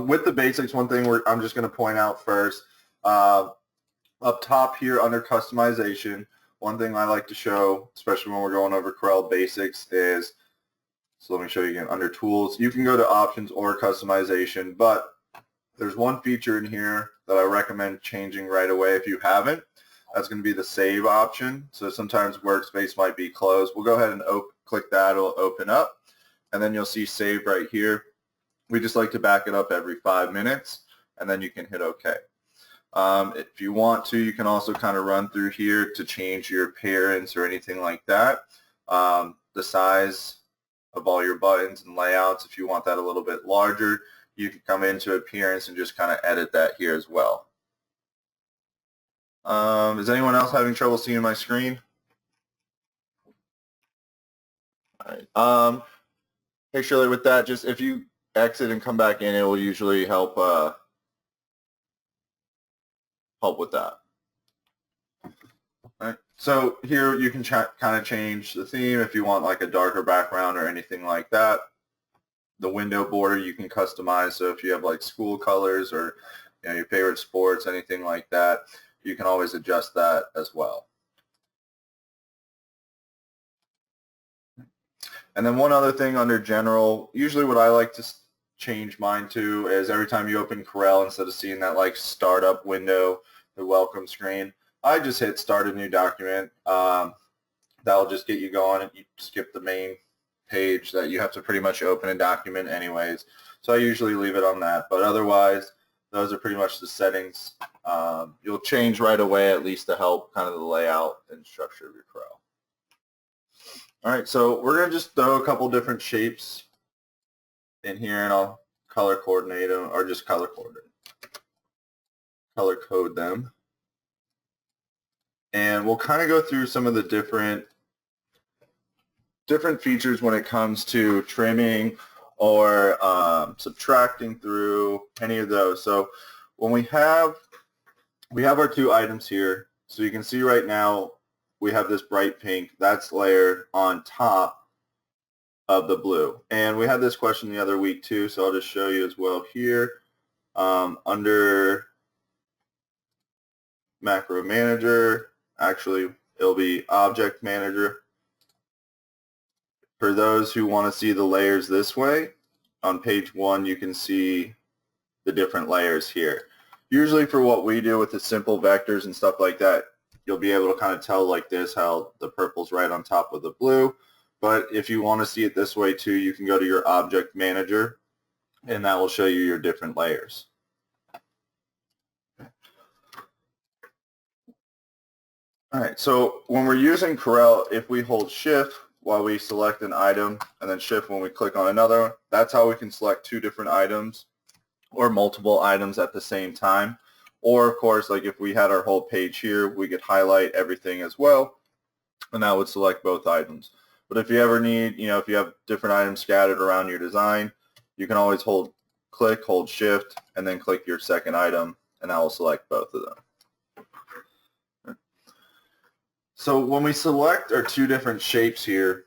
With the basics, one thing I'm just going to point out first, up top here under customization, one thing I like to show, especially when we're going over Corel basics, is, so let me show you again, under tools, you can go to options or customization, but there's one feature in here that I recommend changing right away if you haven't. That's going to be the save option. So sometimes workspace might be closed. We'll go ahead and click that, it'll open up, and then you'll see save right here. We just like to back it up every 5 minutes, and then you can hit OK. If you want to, you can also kind of run through here to change your appearance or anything like that. The size of all your buttons and layouts, if you want that a little bit larger, you can come into appearance and just kind of edit that here as well. Is anyone else having trouble seeing my screen? All right. Hey Shirley, with that, just if you exit and come back in, it will usually help with that. All right. So here you can kind of change the theme if you want like a darker background or anything like that. The window border you can customize, so if you have like school colors or your favorite sports, anything like that, you can always adjust that as well. And then one other thing under general, usually what I like to change mine to is every time you open Corel, instead of seeing that like startup window, the welcome screen, I just hit start a new document. That'll just get you going, and you skip the main page that you have to pretty much open a document anyways. So I usually leave it on that, but otherwise those are pretty much the settings. You'll change right away, at least to help kind of the layout and structure of your Corel. All right, so we're going to just throw a couple different shapes in here, and I'll color coordinate them, or just color code them. And we'll kind of go through some of the different features when it comes to trimming or subtracting through any of those. So when we have our two items here, so you can see right now we have this bright pink that's layered on top of the blue. And we had this question the other week too, so I'll just show you as well here. Under macro manager, actually it'll be object manager. For those who want to see the layers this way, on page 1 you can see the different layers here. Usually for what we do with the simple vectors and stuff like that, you'll be able to kind of tell like this how the purple's right on top of the blue. But if you want to see it this way too, you can go to your object manager, and that will show you your different layers. All right, so when we're using Corel, if we hold shift while we select an item and then shift when we click on another, that's how we can select two different items or multiple items at the same time. Or of course, like if we had our whole page here, we could highlight everything as well, and that would select both items. But if you ever need, if you have different items scattered around your design, you can always hold shift, and then click your second item, and that will select both of them. So when we select our two different shapes here,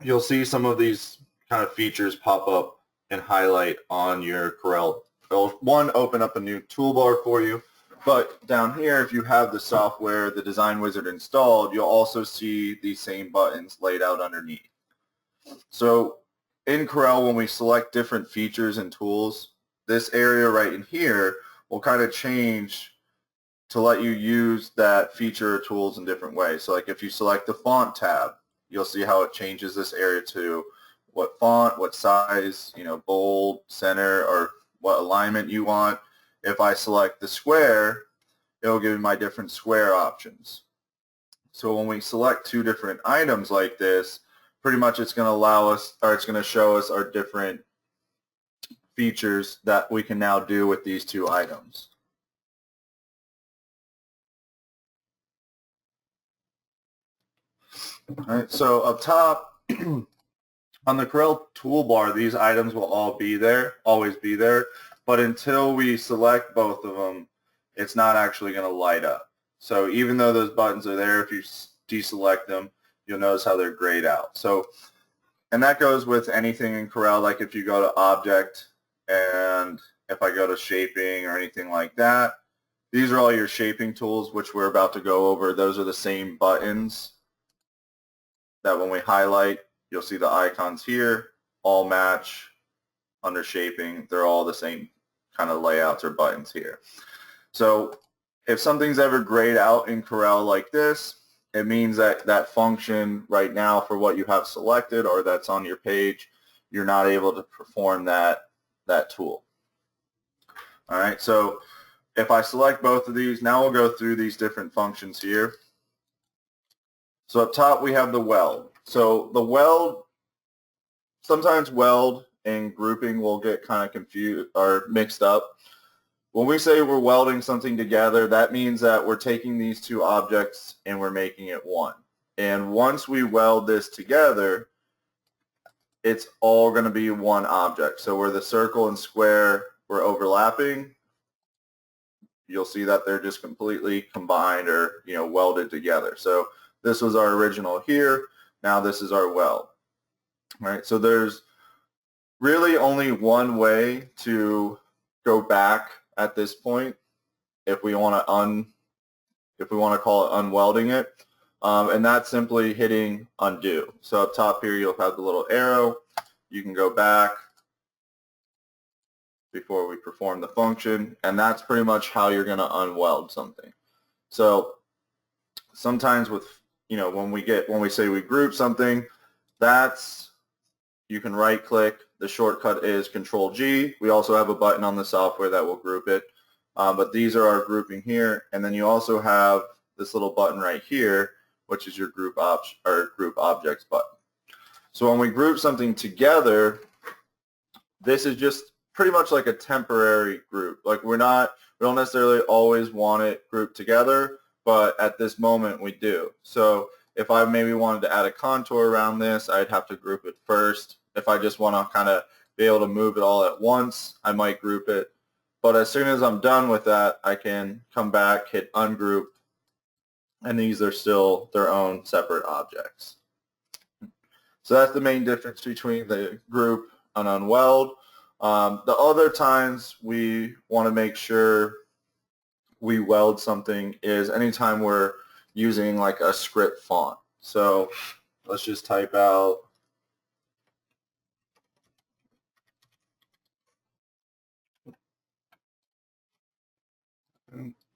you'll see some of these kind of features pop up and highlight on your Corel. It'll, one, open up a new toolbar for you, but down here, if you have the software, the Design Wizard installed, you'll also see these same buttons laid out underneath. So in Corel, when we select different features and tools, this area right in here will kind of change to let you use that feature or tools in different ways. So like if you select the font tab, you'll see how it changes this area to what font, what size, bold, center, or what alignment you want. If I select the square, it'll give me my different square options. So when we select two different items like this, pretty much it's going to allow us, or it's going to show us our different features that we can now do with these two items. All right, so up top, on the Corel toolbar, these items will all be there, always be there, but until we select both of them, it's not actually going to light up. So even though those buttons are there, if you deselect them, you'll notice how they're grayed out. So, and that goes with anything in Corel, like if you go to Object And if I go to shaping or anything like that, these are all your shaping tools, which we're about to go over. Those are the same buttons that when we highlight, you'll see the icons here, all match under shaping. They're all the same kind of layouts or buttons here. So if something's ever grayed out in Corel like this, it means that that function right now for what you have selected or that's on your page, you're not able to perform that tool. All right, so if I select both of these, now we'll go through these different functions here. So up top we have the weld. So the weld, sometimes weld and grouping will get kind of confused or mixed up. When we say we're welding something together, that means that we're taking these two objects and we're making it one. And once we weld this together, it's all going to be one object. So where the circle and square were overlapping, you'll see that they're just completely combined or, you know, welded together. So this was our original here. Now this is our weld. All right, so there's really only one way to go back at this point if we want to call it unwelding it, and that's simply hitting undo. So up top here you'll have the little arrow. You can go back before we perform the function, and that's pretty much how you're going to unweld something. So sometimes with, you know, when we say we group something, that's, you can right click. The shortcut is Control G. We also have a button on the software that will group it, but these are our grouping here, and then you also have this little button right here, which is your group objects button. So when we group something together, this is just pretty much like a temporary group. Like we don't necessarily always want it grouped together, but at this moment we do. So if I maybe wanted to add a contour around this, I'd have to group it first. If I just want to kind of be able to move it all at once, I might group it. But as soon as I'm done with that, I can come back, hit ungroup, and these are still their own separate objects. So that's the main difference between the group and unweld. The other times we want to make sure we weld something is anytime we're using like a script font. So let's just type out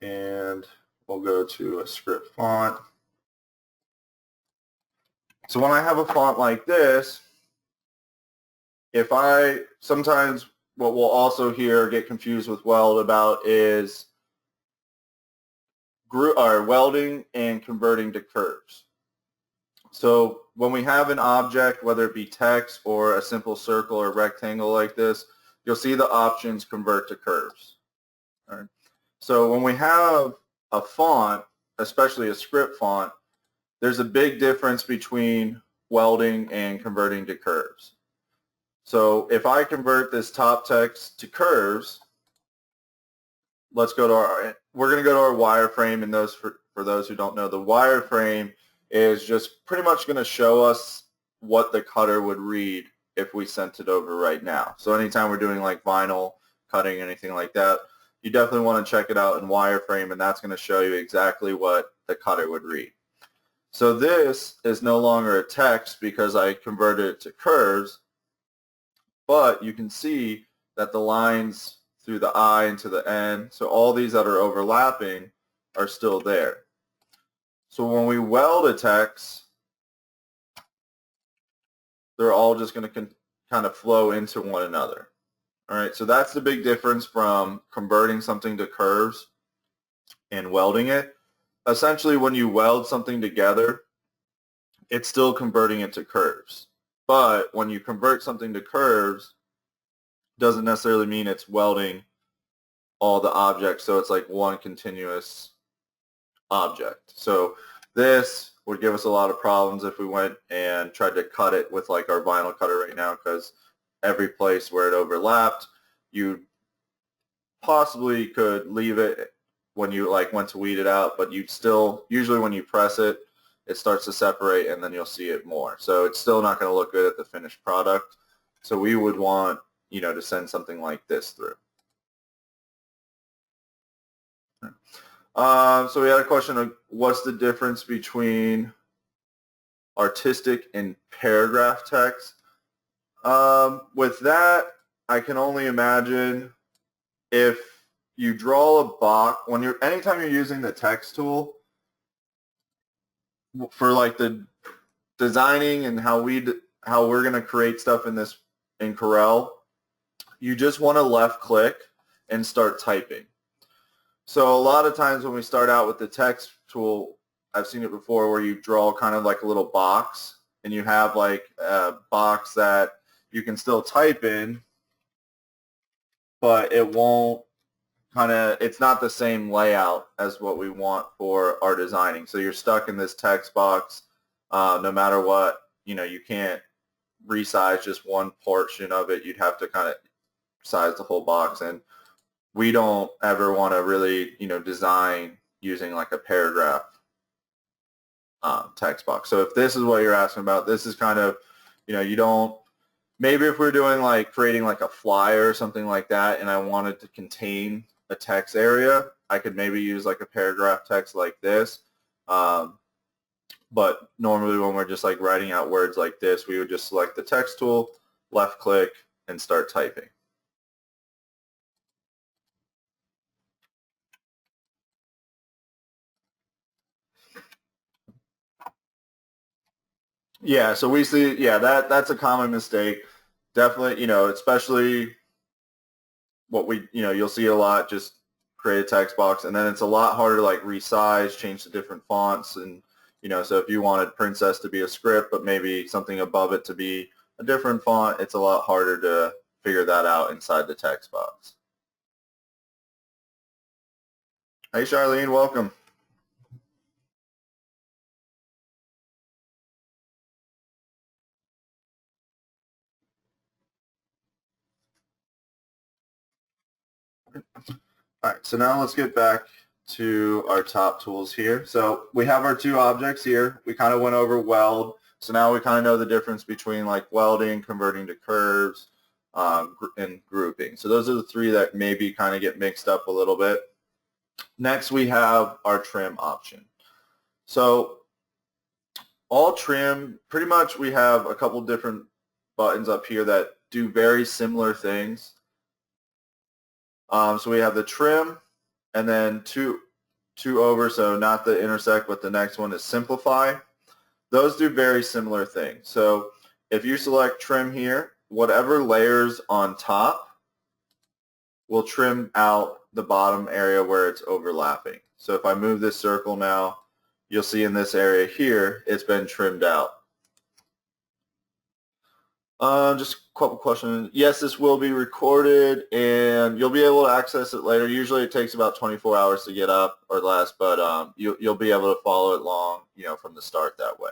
and we'll go to a script font. So when I have a font like this, sometimes what we'll also get confused with weld about is welding and converting to curves. So when we have an object, whether it be text or a simple circle or rectangle like this, you'll see the options convert to curves. All right. So when we have a font, especially a script font, there's a big difference between welding and converting to curves. So if I convert this top text to curves, we're going to go to our wireframe, and for those who don't know, the wireframe is just pretty much going to show us what the cutter would read if we sent it over right now. So anytime we're doing like vinyl cutting, anything like that, you definitely want to check it out in wireframe, and that's going to show you exactly what the cutter would read. So this is no longer a text because I converted it to curves, but you can see that the lines through the I and to the N, so all these that are overlapping are still there. So when we weld a text, they're all just going to kind of flow into one another. All right, so that's the big difference from converting something to curves and welding it. Essentially, when you weld something together, it's still converting it to curves. But when you convert something to curves, doesn't necessarily mean it's welding all the objects, so it's like one continuous object. So this would give us a lot of problems if we went and tried to cut it with like our vinyl cutter right now, because every place where it overlapped, you possibly could leave it when you like went to weed it out, but you'd still, usually when you press it, it starts to separate and then you'll see it more. So it's still not going to look good at the finished product. So we would want to send something like this through. So we had a question of what's the difference between artistic and paragraph text. With that, I can only imagine if you draw a box, anytime you're using the text tool for like the designing and how we're going to create stuff in Corel, you just want to left click and start typing. So a lot of times when we start out with the text tool, I've seen it before where you draw kind of like a little box and you have like a box that you can still type in, but it's not the same layout as what we want for our designing. So you're stuck in this text box no matter what. You can't resize just one portion of it. You'd have to kind of size the whole box, and we don't ever want to really design using like a paragraph text box. So if this is what you're asking about, this is kind of you don't, maybe if we're doing like creating like a flyer or something like that and I wanted to contain a text area, I could maybe use like a paragraph text like this. But normally when we're just like writing out words like this, we would just select the text tool, left click, and start typing. Yeah, so we see, that's a common mistake. Definitely, especially what you'll see a lot, just create a text box, and then it's a lot harder to like resize, change the different fonts, and so if you wanted princess to be a script, but maybe something above it to be a different font, it's a lot harder to figure that out inside the text box. Hey Charlene, welcome. All right, so now let's get back to our top tools here. So we have our two objects here. We kind of went over weld. So now we kind of know the difference between like welding, converting to curves, and grouping. So those are the three that maybe kind of get mixed up a little bit. Next we have our trim option. So all trim, pretty much we have a couple different buttons up here that do very similar things. So we have the trim, and then two over, so not the intersect, but the next one is simplify. Those do very similar things. So if you select trim here, whatever layers on top will trim out the bottom area where it's overlapping. So if I move this circle now, you'll see in this area here, it's been trimmed out. Just a couple questions. Yes, this will be recorded, and you'll be able to access it later. Usually it takes about 24 hours to get up or less, but you'll be able to follow it along, from the start that way.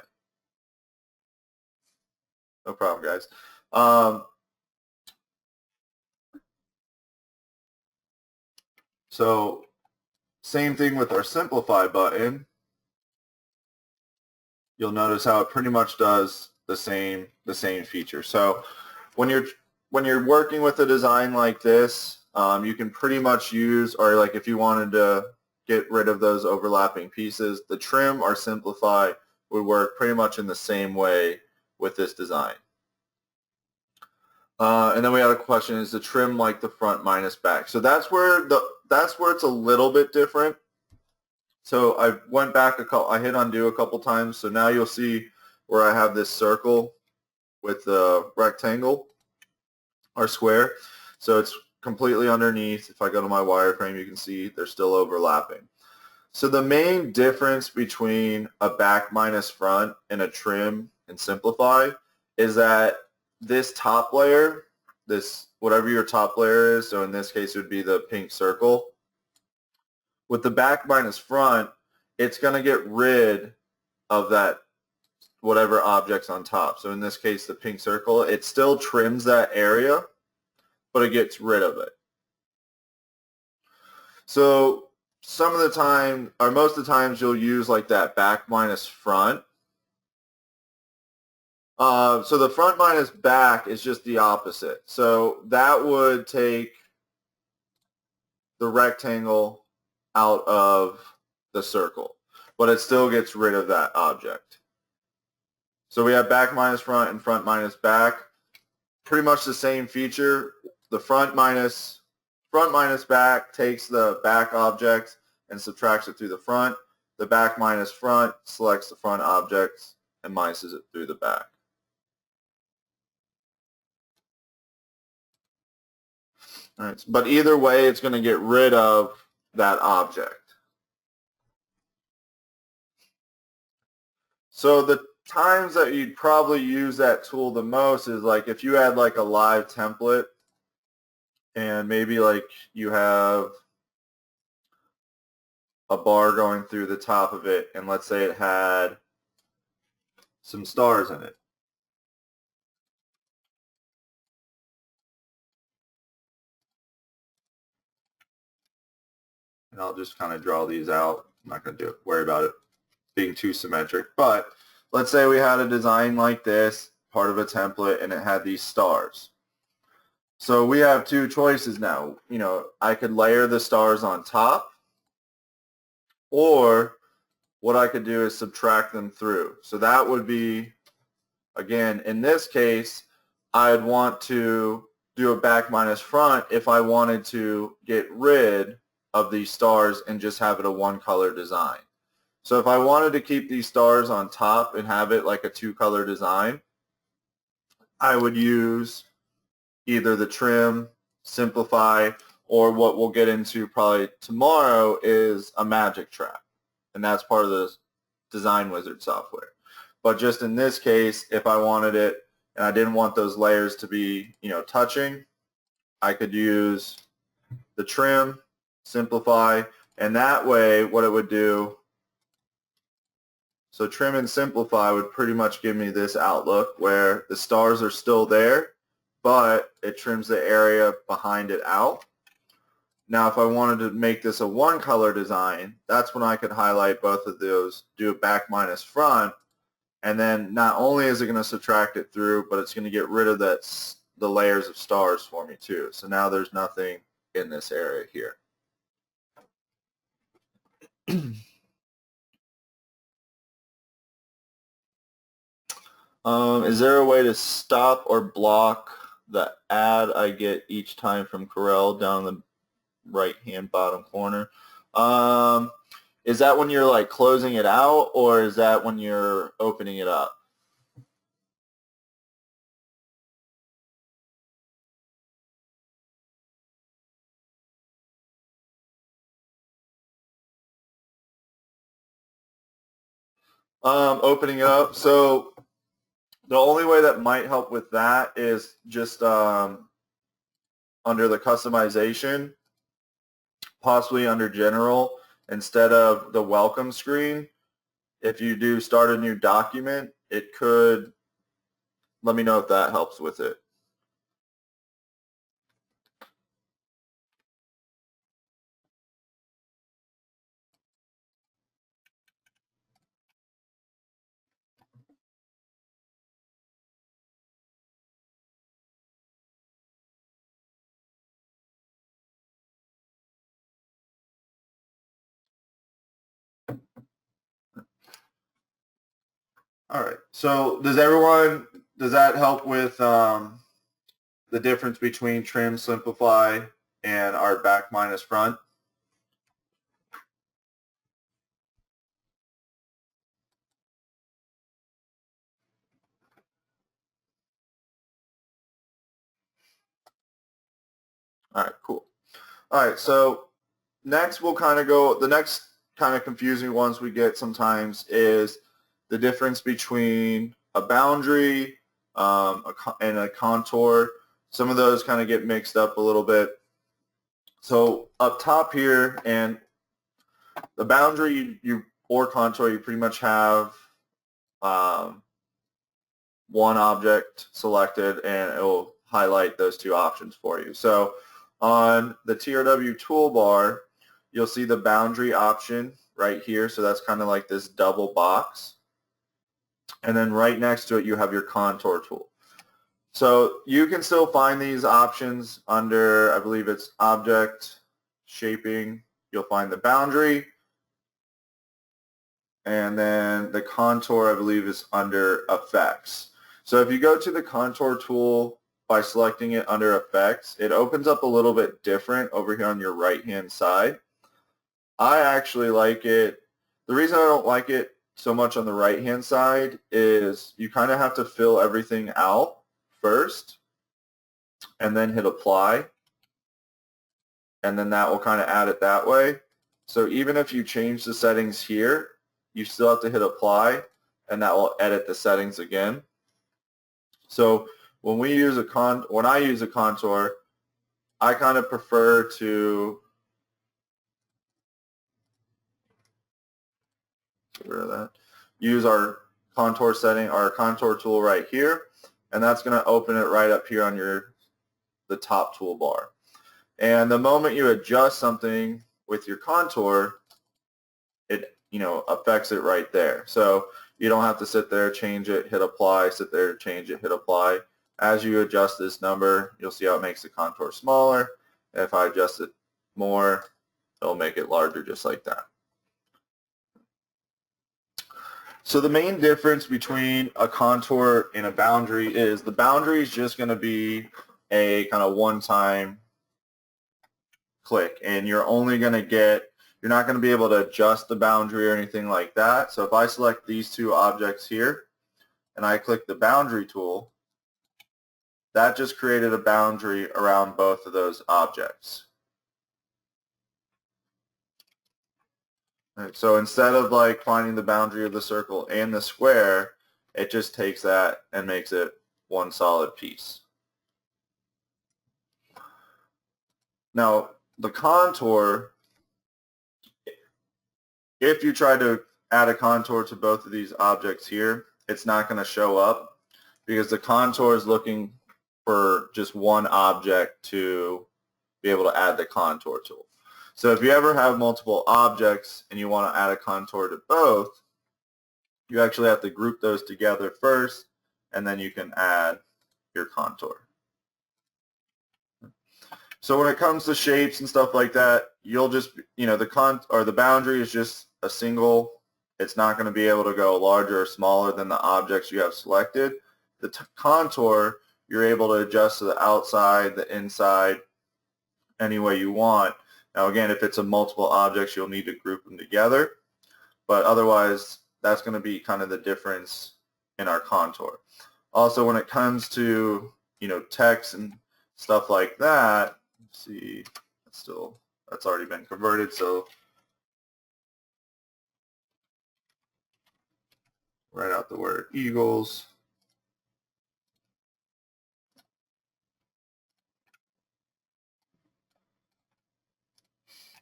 No problem, guys. So same thing with our simplify button. You'll notice how it pretty much does the same feature. So when you're working with a design like this, you can pretty much use, or like if you wanted to get rid of those overlapping pieces, the trim or simplify would work pretty much in the same way with this design. And then we had a question, is the trim like the front minus back? So that's where it's a little bit different. So I went back I hit undo a couple times, so now you'll see where I have this circle with the rectangle or square. So it's completely underneath. If I go to my wireframe, you can see they're still overlapping. So the main difference between a back minus front and a trim and simplify is that this top layer, whatever your top layer is, so in this case it would be the pink circle, with the back minus front, it's going to get rid of that whatever object's on top. So in this case, the pink circle, it still trims that area, but it gets rid of it. So some of the time, or most of the times, you'll use like that back minus front So the front minus back is just the opposite. So that would take the rectangle out of the circle, but it still gets rid of that object. So we have back minus front and front minus back. Pretty much the same feature. The front minus back takes the back object and subtracts it through the front. The back minus front selects the front object and minuses it through the back. All right, but either way, it's going to get rid of that object. So the times that you'd probably use that tool the most is like if you had like a live template and maybe like you have a bar going through the top of it, and let's say it had some stars in it. And I'll just kind of draw these out. I'm not going to worry about it being too symmetric, but let's say we had a design like this, part of a template, and it had these stars. So we have two choices now. You know, I could layer the stars on top, or what I could do is subtract them through. So that would be, again, in this case, I'd want to do a back minus front if I wanted to get rid of these stars and just have it a one color design. So if I wanted to keep these stars on top and have it like a two color design, I would use either the trim, simplify, or what we'll get into probably tomorrow is a magic trap. And that's part of the Design Wizard software. But just in this case, if I wanted it and I didn't want those layers to be, you know, touching, I could use the trim, simplify, and that way what it would do, so trim and simplify would pretty much give me this outlook where the stars are still there, but it trims the area behind it out. Now, if I wanted to make this a one color design, that's when I could highlight both of those, do a back minus front, and then not only is it going to subtract it through, but it's going to get rid of the layers of stars for me too. So now there's nothing in this area here. Is there a way to stop or block the ad I get each time from Corel down the right-hand bottom corner? Is that when you're like closing it out, or is that when you're opening it up? Opening it up. So the only way that might help with that is just under the customization, possibly under general, instead of the welcome screen. If you do start a new document, it could, let me know if that helps with it. All right. So does that help with the difference between trim, simplify, and our back minus front? All right, cool. All right, so next we'll kind of go, the next kind of confusing ones we get sometimes is the difference between a boundary and a contour. Some of those kind of get mixed up a little bit. So up top here, and the boundary or contour, you pretty much have one object selected, and it will highlight those two options for you. So on the TRW toolbar, you'll see the boundary option right here. So that's kind of like this double box. and then right next to it you have your contour tool. So you can still find these options under, I believe it's Object, Shaping. You'll find the boundary, and then the contour, I believe, is under Effects. So if you go to the contour tool by selecting it under Effects, it opens up a little bit different over here on your right-hand side. I actually like it. The reason I don't like it so much on the right-hand side is you kind of have to fill everything out first and then hit Apply, and then that will kind of add it that way. So even if you change the settings here, you still have to hit Apply, and that will edit the settings again. So when I use a contour, I kind of prefer to get rid of that. Use our contour setting, our contour tool right here, and that's going to open it right up here on the top toolbar. And the moment you adjust something with your contour, it affects it right there. So you don't have to sit there, change it, hit apply, sit there, change it, hit apply. As you adjust this number, you'll see how it makes the contour smaller. If I adjust it more, it'll make it larger just like that. So the main difference between a contour and a boundary is the boundary is just going to be a kind of one-time click, and you're not going to be able to adjust the boundary or anything like that. So if I select these two objects here and I click the boundary tool, that just created a boundary around both of those objects. Right, so instead of like finding the boundary of the circle and the square, it just takes that and makes it one solid piece. Now the contour, if you try to add a contour to both of these objects here, it's not going to show up because the contour is looking for just one object to be able to add the contour tool. So if you ever have multiple objects and you want to add a contour to both, you actually have to group those together first, and then you can add your contour. So when it comes to shapes and stuff like that, you'll just, the boundary is just a single. It's not going to be able to go larger or smaller than the objects you have selected. The contour, you're able to adjust to the outside, the inside, any way you want. Now again, if it's a multiple objects, you'll need to group them together, but otherwise that's going to be kind of the difference in our contour. Also, when it comes to text and stuff like that, let's see, that's already been converted, so write out the word Eagles.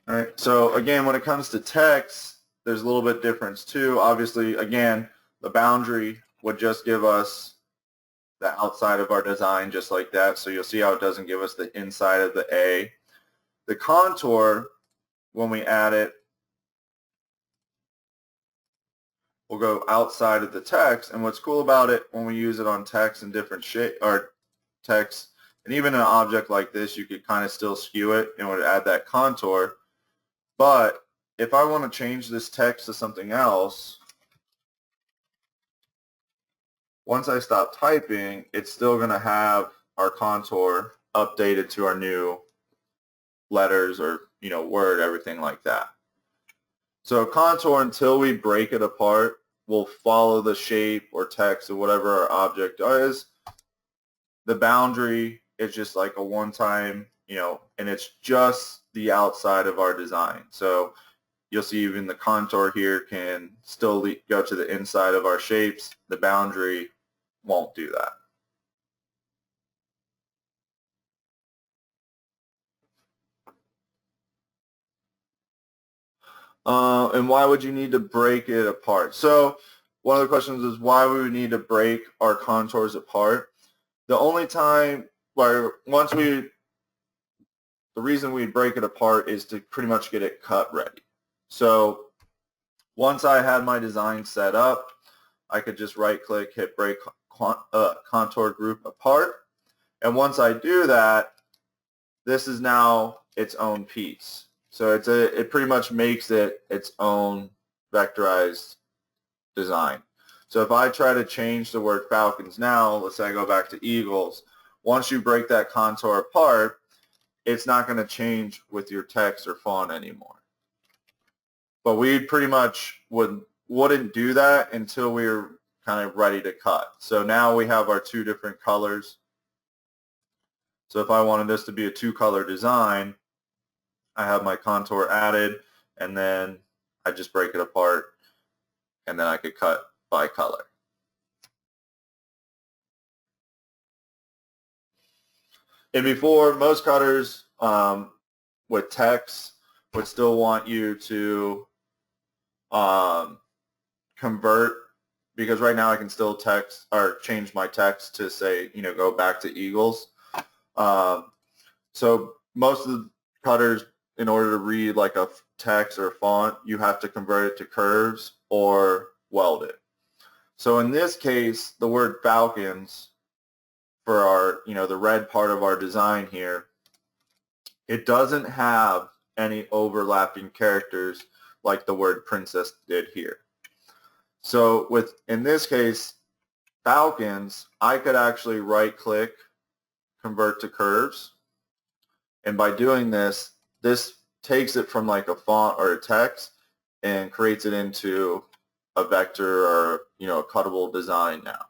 All right, so again, when it comes to text, there's a little bit difference too. Obviously, again, the boundary would just give us the outside of our design just like that. So you'll see how it doesn't give us the inside of the A. The contour, when we add it, will go outside of the text. And what's cool about it when we use it on text and different shape or text, and even an object like this, you could kind of still skew it and would add that contour. But if I want to change this text to something else, once I stop typing, it's still going to have our contour updated to our new letters or, word, everything like that. So contour, until we break it apart, will follow the shape or text or whatever our object is. The boundary is just like a one-time, and it's just the outside of our design. So you'll see even the contour here can still go to the inside of our shapes. The boundary won't do that. And why would you need to break it apart? So one of the questions is why we would need to break our contours apart. The only time where the reason we break it apart is to pretty much get it cut ready. So once I had my design set up, I could just right click, hit break contour group apart. And once I do that, this is now its own piece. So it pretty much makes it its own vectorized design. So if I try to change the word falcons now, let's say I go back to eagles, once you break that contour apart, it's not going to change with your text or font anymore. But we pretty much wouldn't do that until we were kind of ready to cut. So now we have our two different colors. So if I wanted this to be a two-color design, I have my contour added, and then I just break it apart, and then I could cut by color. And before, most cutters with text would still want you to convert, because right now I can still text or change my text to say, go back to eagles. So most of the cutters, in order to read like a text or font, you have to convert it to curves or weld it. So in this case, the word falcons for our, the red part of our design here, it doesn't have any overlapping characters like the word princess did here. So in this case, falcons, I could actually right click, convert to curves. And by doing this, this takes it from like a font or a text and creates it into a vector or, a cuttable design now.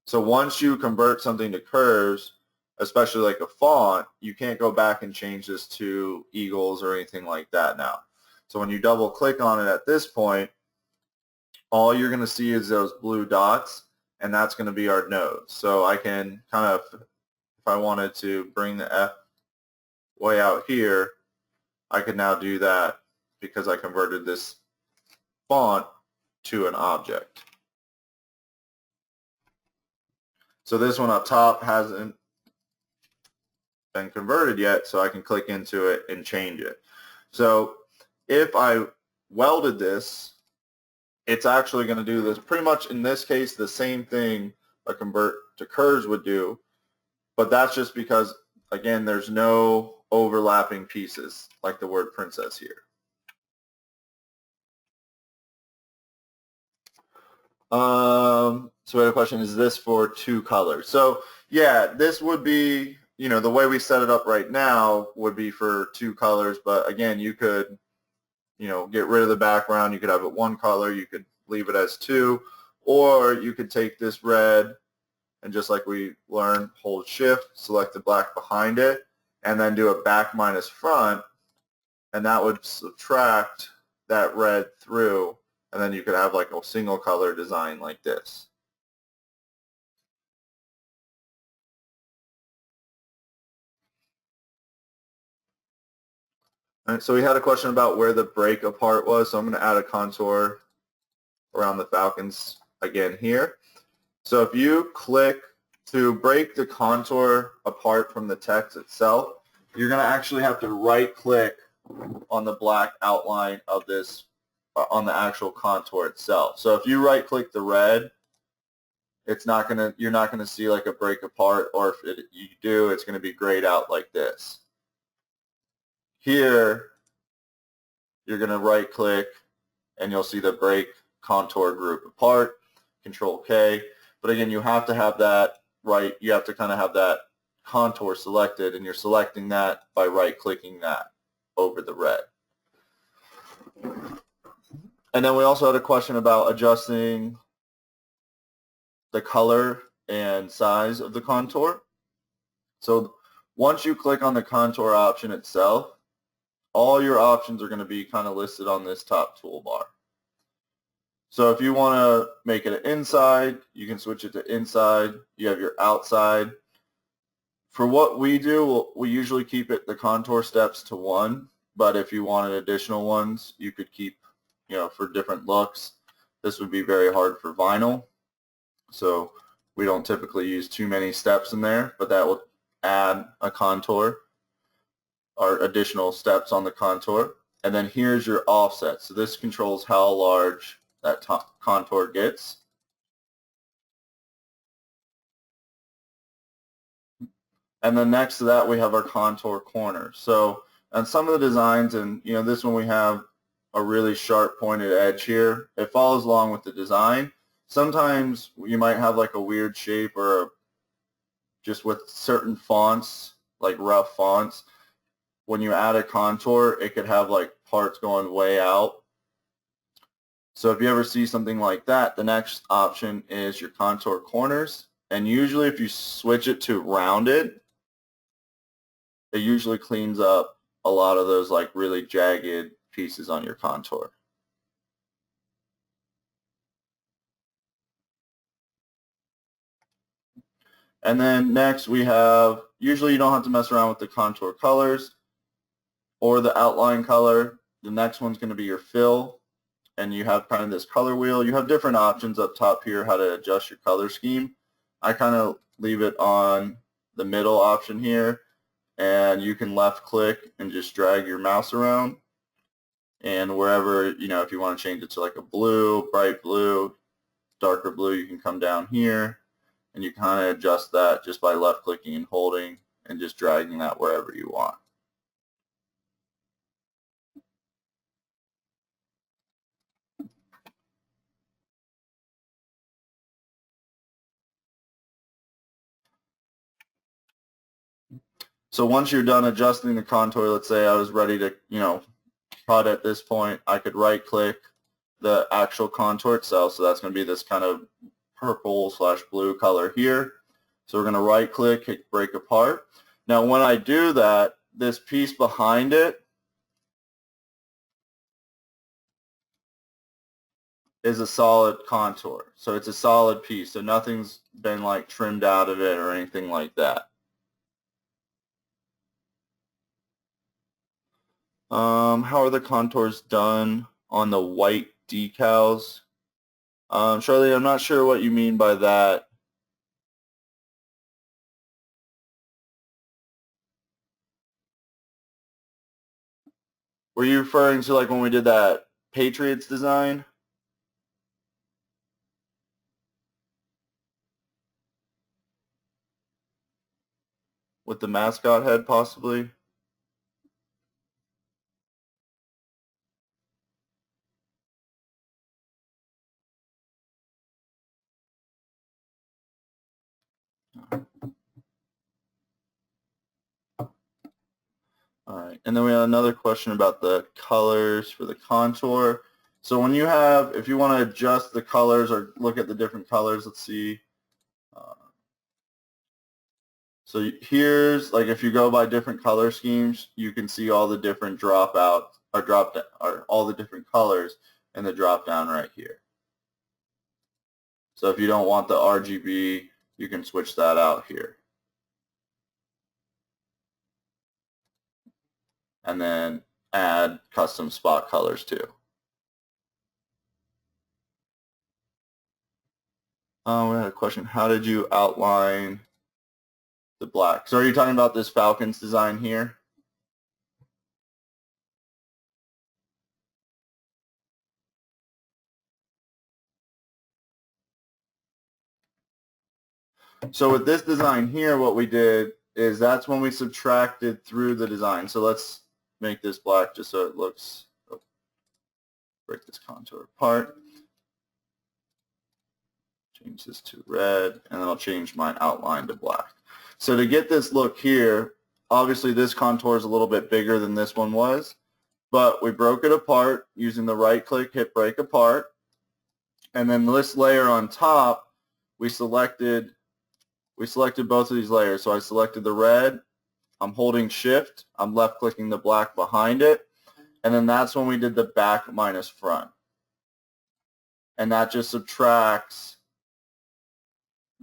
So once you convert something to curves, especially like a font, you can't go back and change this to eagles or anything like that now. So when you double click on it at this point, all you're going to see is those blue dots, and that's going to be our nodes. So I can kind of, if I wanted to bring the F way out here, I could now do that because I converted this font to an object. So this one up top hasn't been converted yet, so I can click into it and change it. So if I welded this, it's actually going to do this pretty much, in this case, the same thing a convert to curves would do, but that's just because, again, there's no overlapping pieces like the word princess here. So we had a question, is this for two colors? So yeah, this would be, the way we set it up right now would be for two colors, but again, you could, get rid of the background. You could have it one color, you could leave it as two, or you could take this red and, just like we learned, hold shift, select the black behind it, and then do a back minus front, and that would subtract that red through, and then you could have like a single color design like this. All right, so we had a question about where the break apart was, so I'm going to add a contour around the falcons again here. So if you click to break the contour apart from the text itself, you're going to actually have to right click on the black outline of this on the actual contour itself. So if you right click the red, you're not going to see like a break apart, or if you do, it's going to be grayed out like this. Here, you're going to right click and you'll see the break contour group apart, Control K. But again, you have to have that right, you have to kind of have that contour selected, and you're selecting that by right clicking that over the red. And then we also had a question about adjusting the color and size of the contour. So once you click on the contour option itself, all your options are going to be kind of listed on this top toolbar. So if you want to make it an inside, you can switch it to inside. You have your outside. For what we do, we usually keep the contour steps to 1, but if you wanted additional ones, you could keep, for different looks. This would be very hard for vinyl, so we don't typically use too many steps in there, but that will add a contour or additional steps on the contour. And then here's your offset. So this controls how large that contour gets. And then next to that we have our contour corner. So on some of the designs, and this one we have a really sharp pointed edge here. It follows along with the design. Sometimes you might have like a weird shape or just with certain fonts, like rough fonts, when you add a contour, it could have like parts going way out. So if you ever see something like that, the next option is your contour corners. And usually if you switch it to rounded, it usually cleans up a lot of those like really jagged pieces on your contour. And then next we have, usually you don't have to mess around with the contour colors or the outline color. The next one's going to be your fill, and you have kind of this color wheel. You have different options up top here how to adjust your color scheme. I kind of leave it on the middle option here, and you can left click and just drag your mouse around, and wherever, if you want to change it to like a blue, bright blue, darker blue, you can come down here and you kind of adjust that just by left clicking and holding and just dragging that wherever you want. So once you're done adjusting the contour, let's say I was ready to, cut at this point, I could right click the actual contour itself. So that's going to be this kind of purple/blue color here. So we're going to right click, hit break apart. Now when I do that, this piece behind it is a solid contour. So it's a solid piece. So nothing's been like trimmed out of it or anything like that. How are the contours done on the white decals? Charlie, I'm not sure what you mean by that. Were you referring to like when we did that Patriots design? With the mascot head, possibly? All right, and then we have another question about the colors for the contour. So when you have, if you want to adjust the colors or look at the different colors, let's see. So here's, like, if you go by different color schemes, you can see all the different dropout or all the different colors in the drop down right here. So if you don't want the RGB, you can switch that out here. And then add custom spot colors too. We had a question. How did you outline the black? So are you talking about this Falcons design here? So with this design here, what we did is that's when we subtracted through the design. So let's make this black just so it looks, break this contour apart. Change this to red, and then I'll change my outline to black. So to get this look here, obviously this contour is a little bit bigger than this one was, but we broke it apart using the right click, hit break apart, and then this layer on top, we selected both of these layers. So I selected the red, I'm holding shift, I'm left clicking the black behind it, and then that's when we did the back minus front. And that just subtracts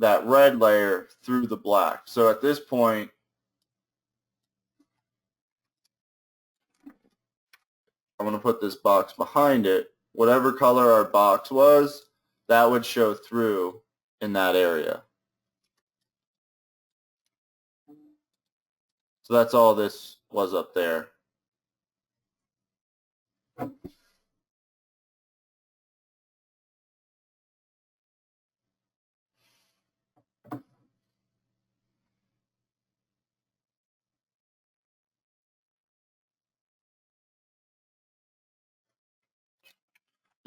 that red layer through the black. So at this point, I'm going to put this box behind it. Whatever color our box was, that would show through in that area. So that's all this was up there.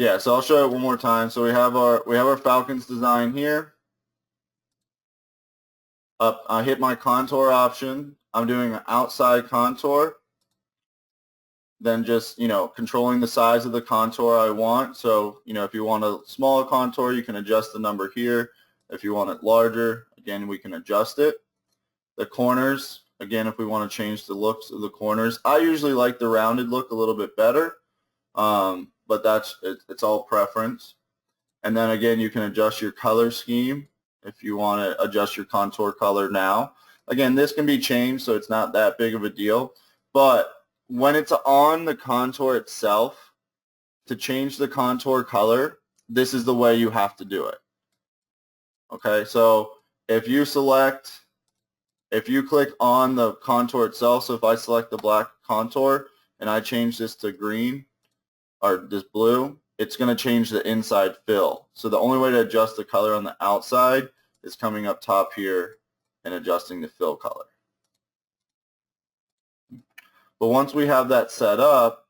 Yeah, so I'll show it one more time. So we have our Falcons design here. Up, I hit my contour option. I'm doing an outside contour. Then just, controlling the size of the contour I want. So, if you want a smaller contour, you can adjust the number here. If you want it larger, again, we can adjust it. The corners, again, if we want to change the looks of the corners. I usually like the rounded look a little bit better, but it's all preference. And then again, you can adjust your color scheme if you want to adjust your contour color now. Again, this can be changed, so it's not that big of a deal. But when it's on the contour itself, to change the contour color, this is the way you have to do it. Okay, so if you click on the contour itself, so if I select the black contour and I change this to green or this blue, it's going to change the inside fill. So the only way to adjust the color on the outside is coming up top here and adjusting the fill color. But once we have that set up,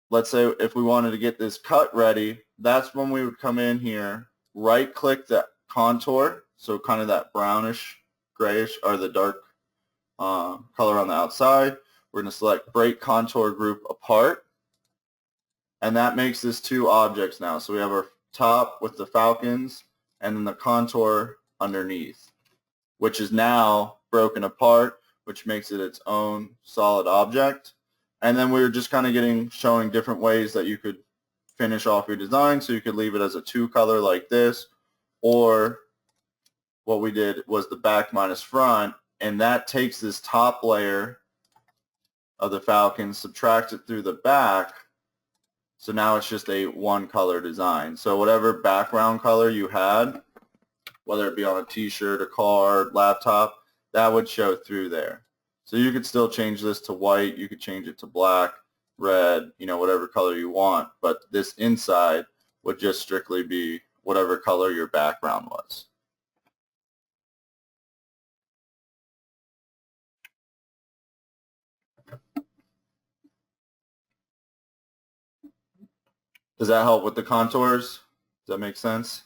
let's say if we wanted to get this cut ready, that's when we would come in here, right-click the contour, so kind of that brownish, grayish, or the dark color on the outside. We're going to select Break Contour Group Apart, and that makes this two objects now. So we have our top with the falcons, and then the contour underneath, which is now broken apart, which makes it its own solid object. And then we were just kind of showing different ways that you could finish off your design. So you could leave it as a two color like this, or what we did was the back minus front, and that takes this top layer of the falcon, subtracts it through the back, so now it's just a one color design. So whatever background color you had, whether it be on a t-shirt, a card, laptop, that would show through there. So you could still change this to white, you could change it to black, red, whatever color you want, but this inside would just strictly be whatever color your background was. Does that help with the contours? Does that make sense?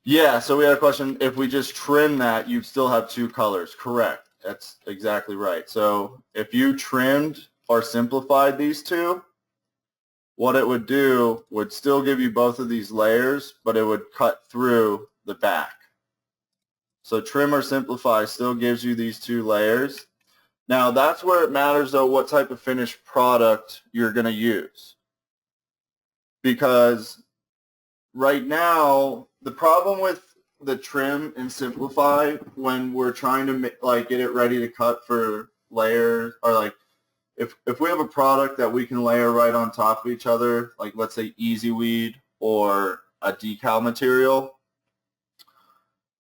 Yeah, so we had a question, if we just trim that, you'd still have two colors. Correct. That's exactly right. So if you trimmed or simplified these two, what it would do would still give you both of these layers, but it would cut through the back. So trim or simplify still gives you these two layers. Now that's where it matters though what type of finished product you're going to use. Because right now, the problem with the trim and simplify when we're trying to get it ready to cut for layers, or if we have a product that we can layer right on top of each other, like let's say Easy Weed or a decal material,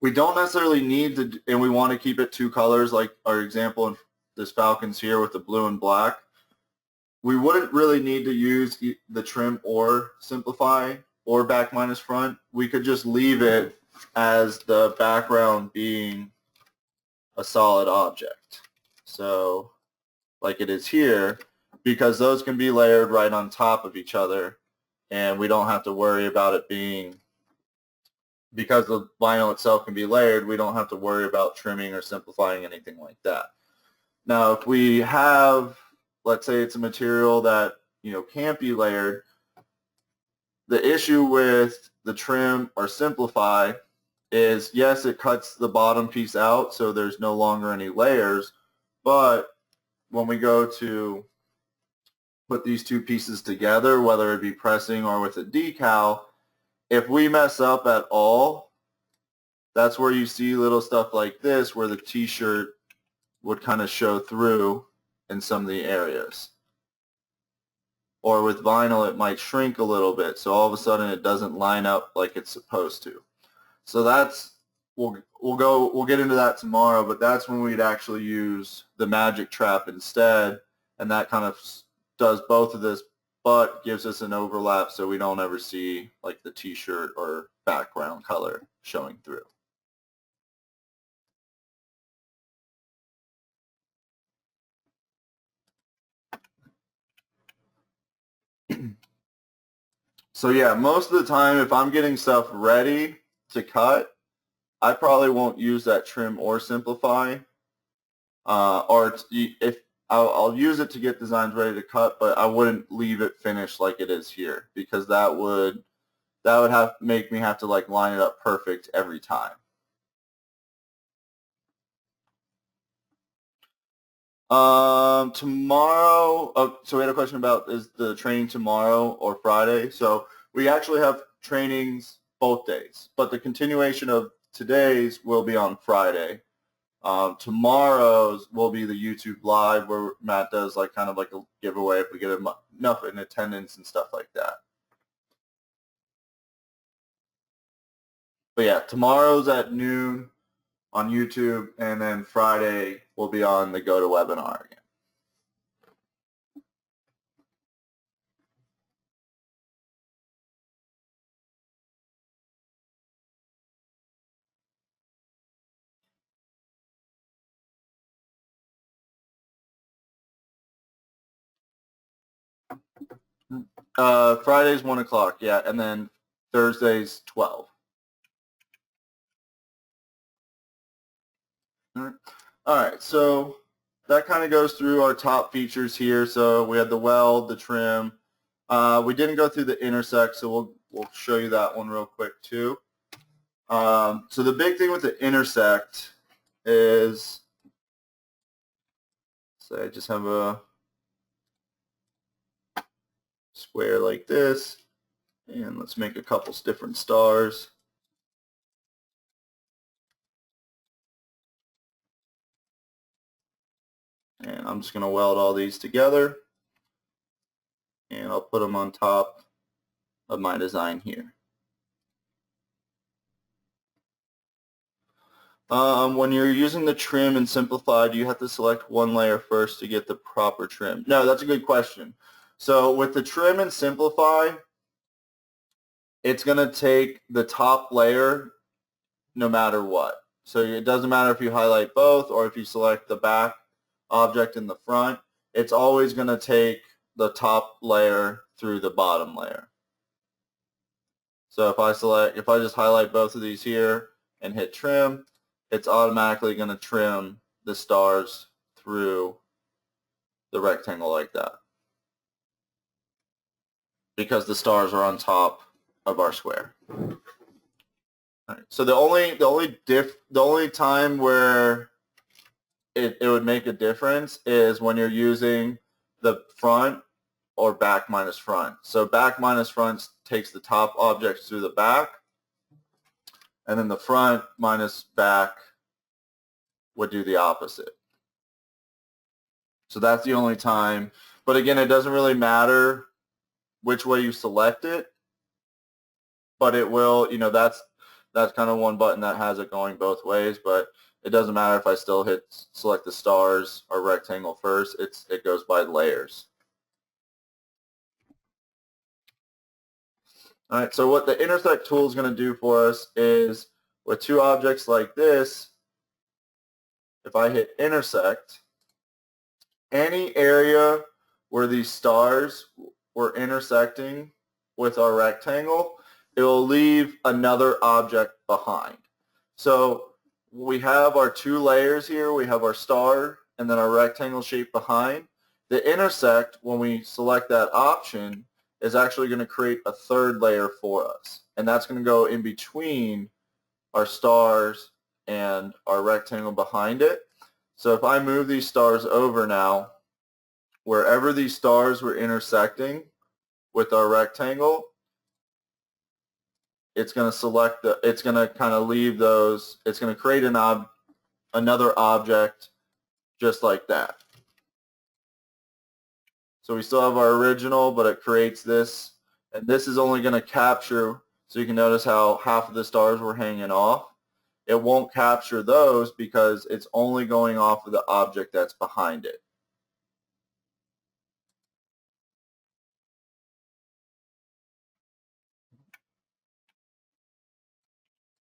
we don't necessarily need to, and we want to keep it two colors, like our example in this Falcons here with the blue and black. We wouldn't really need to use the trim or simplify or back minus front. We could just leave it as the background being a solid object. So like it is here, because those can be layered right on top of each other, and we don't have to worry about it being, because the vinyl itself can be layered, we don't have to worry about trimming or simplifying anything like that. Now if we have, let's say it's a material that can't be layered, the issue with the trim or simplify is, yes, it cuts the bottom piece out, so there's no longer any layers, but when we go to put these two pieces together, whether it be pressing or with a decal, if we mess up at all, that's where you see little stuff like this where the t-shirt would kind of show through in some of the areas. Or with vinyl, it might shrink a little bit, so all of a sudden it doesn't line up like it's supposed to. So that's, we'll get into that tomorrow, but that's when we'd actually use the magic trap instead, and that kind of does both of this, but gives us an overlap so we don't ever see like the t-shirt or background color showing through. So yeah, most of the time if I'm getting stuff ready to cut, I probably won't use that trim or simplify. If I'll use it to get designs ready to cut, but I wouldn't leave it finished like it is here, because that would make me have to like line it up perfect every time. Tomorrow, so we had a question about, is the training tomorrow or Friday? So we actually have trainings both days, but the continuation of today's will be on Friday. Tomorrow's will be the YouTube live where Matt does like kind of like a giveaway if we get enough in attendance and stuff like that. But yeah, tomorrow's at noon on YouTube, and then Friday will be on the GoToWebinar again. Friday's 1 o'clock, yeah, and then Thursday's 12. All right, so that kind of goes through our top features here. So we had the weld, the trim. We didn't go through the intersect, so we'll show you that one real quick too. So the big thing with the intersect is, say I just have a square like this, and let's make a couple different stars. And I'm just going to weld all these together, and I'll put them on top of my design here. When you're using the trim and simplify, do you have to select one layer first to get the proper trim? No, that's a good question. So with the trim and simplify, it's going to take the top layer no matter what. So it doesn't matter if you highlight both or if you select the back object in the front. It's always going to take the top layer through the bottom layer. So if I just highlight both of these here and hit trim, it's automatically going to trim the stars through the rectangle like that, because the stars are on top of our square. Right. So the only time where it would make a difference is when you're using the front or back minus front. So back minus front takes the top objects through the back, and then the front minus back would do the opposite. So that's the only time. But again, it doesn't really matter which way you select it, but it will, that's kind of one button that has it going both ways, but it doesn't matter if I still select the stars or rectangle first. It goes by layers. All right, so what the intersect tool is going to do for us is, with two objects like this, if I hit intersect, any area where these stars were intersecting with our rectangle, it will leave another object behind. So we have our two layers here. We have our star and then our rectangle shape behind. The intersect, when we select that option, is actually going to create a third layer for us. And that's going to go in between our stars and our rectangle behind it. So if I move these stars over now, wherever these stars were intersecting with our rectangle, it's going to it's going to kind of leave those, it's going to create another object just like that. So we still have our original, but it creates this, and this is only going to capture, so you can notice how half of the stars were hanging off. It won't capture those because it's only going off of the object that's behind it.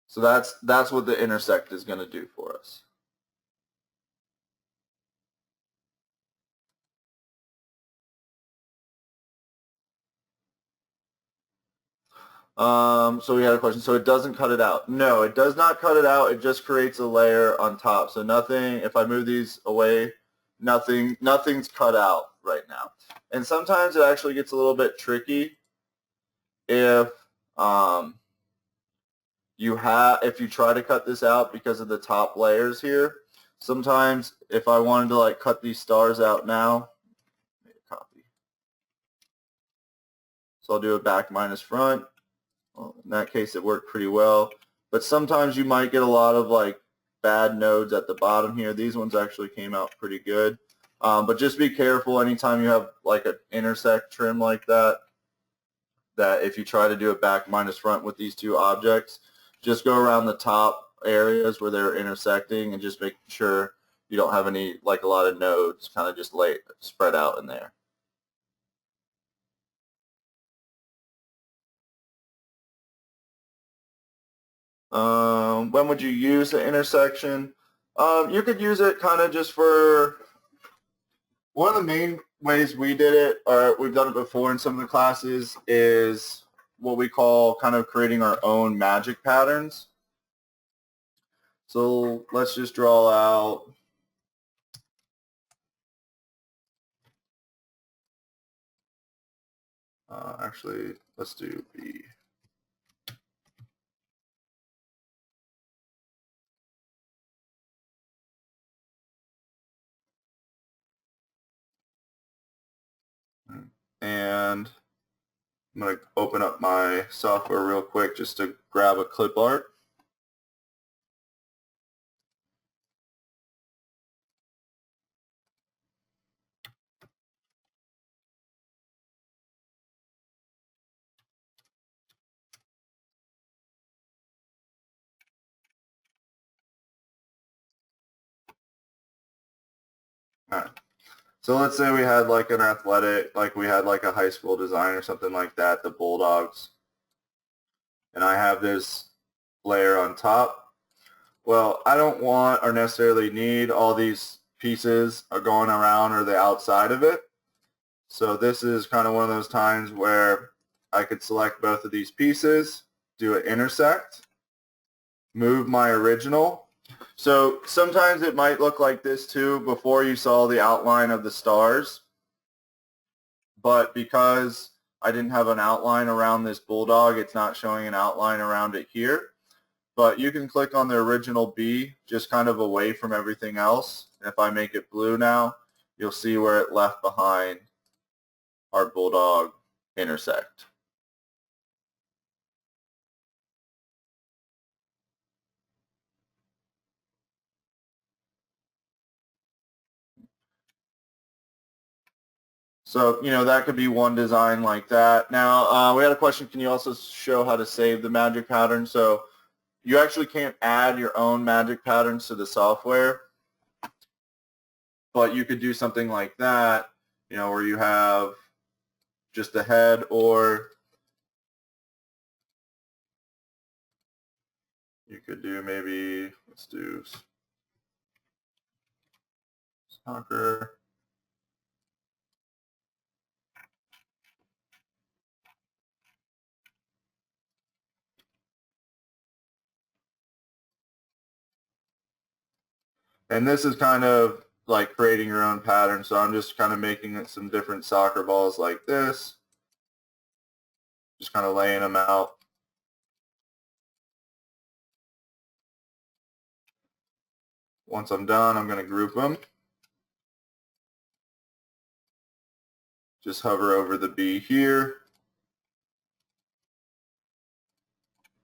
So that's what the intersect is going to do for us. So we had a question. So it doesn't cut it out. No, it does not cut it out. It just creates a layer on top. So nothing, if I move these away, nothing's cut out right now. And sometimes it actually gets a little bit tricky if if you try to cut this out because of the top layers here. Sometimes if I wanted to like cut these stars out now, copy. So I'll do a back minus front. Well, in that case, it worked pretty well. But sometimes you might get a lot of like bad nodes at the bottom here. These ones actually came out pretty good. But just be careful anytime you have like an intersect trim like that, that if you try to do a back minus front with these two objects, just go around the top areas where they're intersecting and just make sure you don't have any, like a lot of nodes kind of just spread out in there. When would you use the intersection? You could use it kind of just for, one of the main ways we did it, or we've done it before in some of the classes, is what we call kind of creating our own magic patterns. So let's just draw out actually, let's do B. And I'm going to open up my software real quick just to grab a clip art. All right. So let's say we had like an athletic, like we had like a high school design or something like that, the Bulldogs. And I have this layer on top. Well, I don't want or necessarily need all these pieces are going around or the outside of it. So this is kind of one of those times where I could select both of these pieces, do an intersect, move my original. So sometimes it might look like this too before you saw the outline of the stars. But because I didn't have an outline around this bulldog, it's not showing an outline around it here. But you can click on the original B just kind of away from everything else. If I make it blue now, you'll see where it left behind our bulldog intersect. So, that could be one design like that. Now, we had a question, can you also show how to save the magic pattern? So you actually can't add your own magic patterns to the software, but you could do something like that, where you have just a head, or you could do maybe, let's do soccer. And this is kind of like creating your own pattern. So I'm just kind of making it some different soccer balls like this. Just kind of laying them out. Once I'm done, I'm going to group them. Just hover over the B here.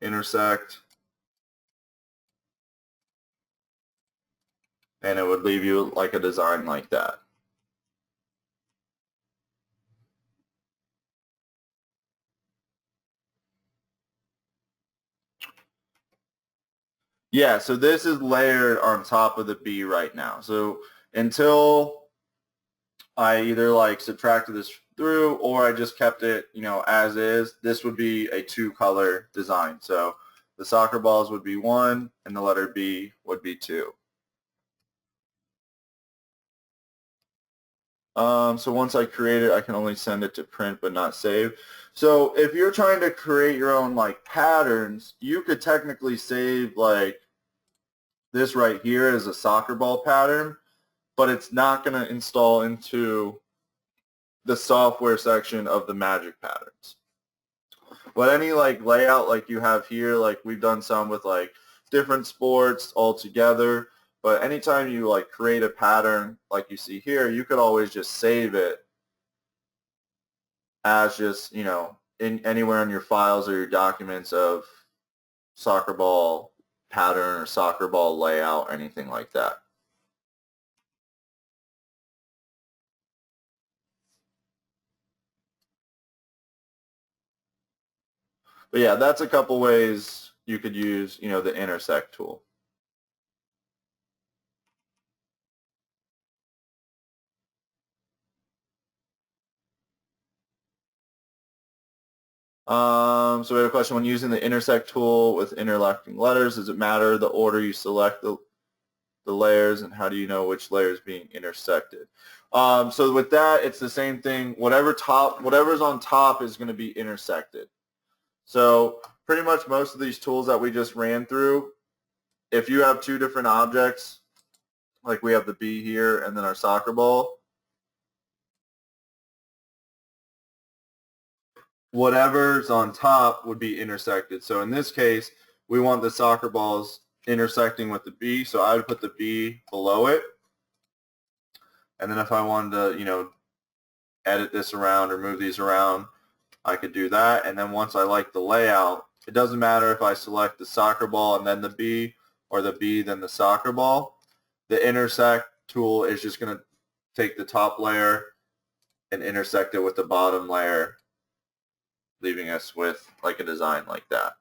Intersect. And it would leave you like a design like that. Yeah, so this is layered on top of the B right now. So until I either like subtracted this through or I just kept it, as is, this would be a two-color design. So the soccer balls would be 1 and the letter B would be 2. So once I create it, I can only send it to print but not save. So if you're trying to create your own like patterns, you could technically save like this right here as a soccer ball pattern, but it's not going to install into the software section of the magic patterns. But any like layout like you have here, like we've done some with like different sports all together, but anytime you like create a pattern like you see here, you could always just save it as just, in anywhere in your files or your documents of soccer ball pattern or soccer ball layout or anything like that. But yeah, that's a couple ways you could use, the intersect tool. So we have a question: when using the intersect tool with interlocking letters, does it matter the order you select the layers, and how do you know which layer is being intersected? So with that, it's the same thing. Whatever's on top is going to be intersected. So pretty much most of these tools that we just ran through, if you have two different objects, like we have the bee here and then our soccer ball, whatever's on top would be intersected. So in this case, we want the soccer balls intersecting with the bee, so I would put the bee below it. And then if I wanted to, edit this around or move these around, I could do that. And then once I like the layout, it doesn't matter if I select the soccer ball and then the bee, or the bee then the soccer ball. The intersect tool is just going to take the top layer and intersect it with the bottom layer, leaving us with like a design like that.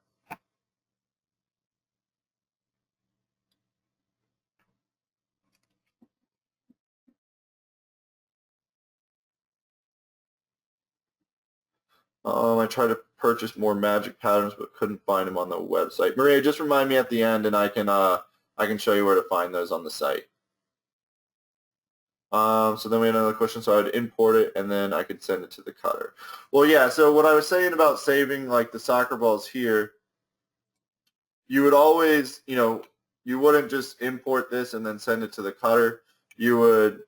I tried to purchase more magic patterns but couldn't find them on the website. Maria, just remind me at the end and I can show you where to find those on the site. So then we had another question, so I would import it and then I could send it to the cutter. Well, yeah, so what I was saying about saving like the soccer balls here, you would always, you wouldn't just import this and then send it to the cutter. You would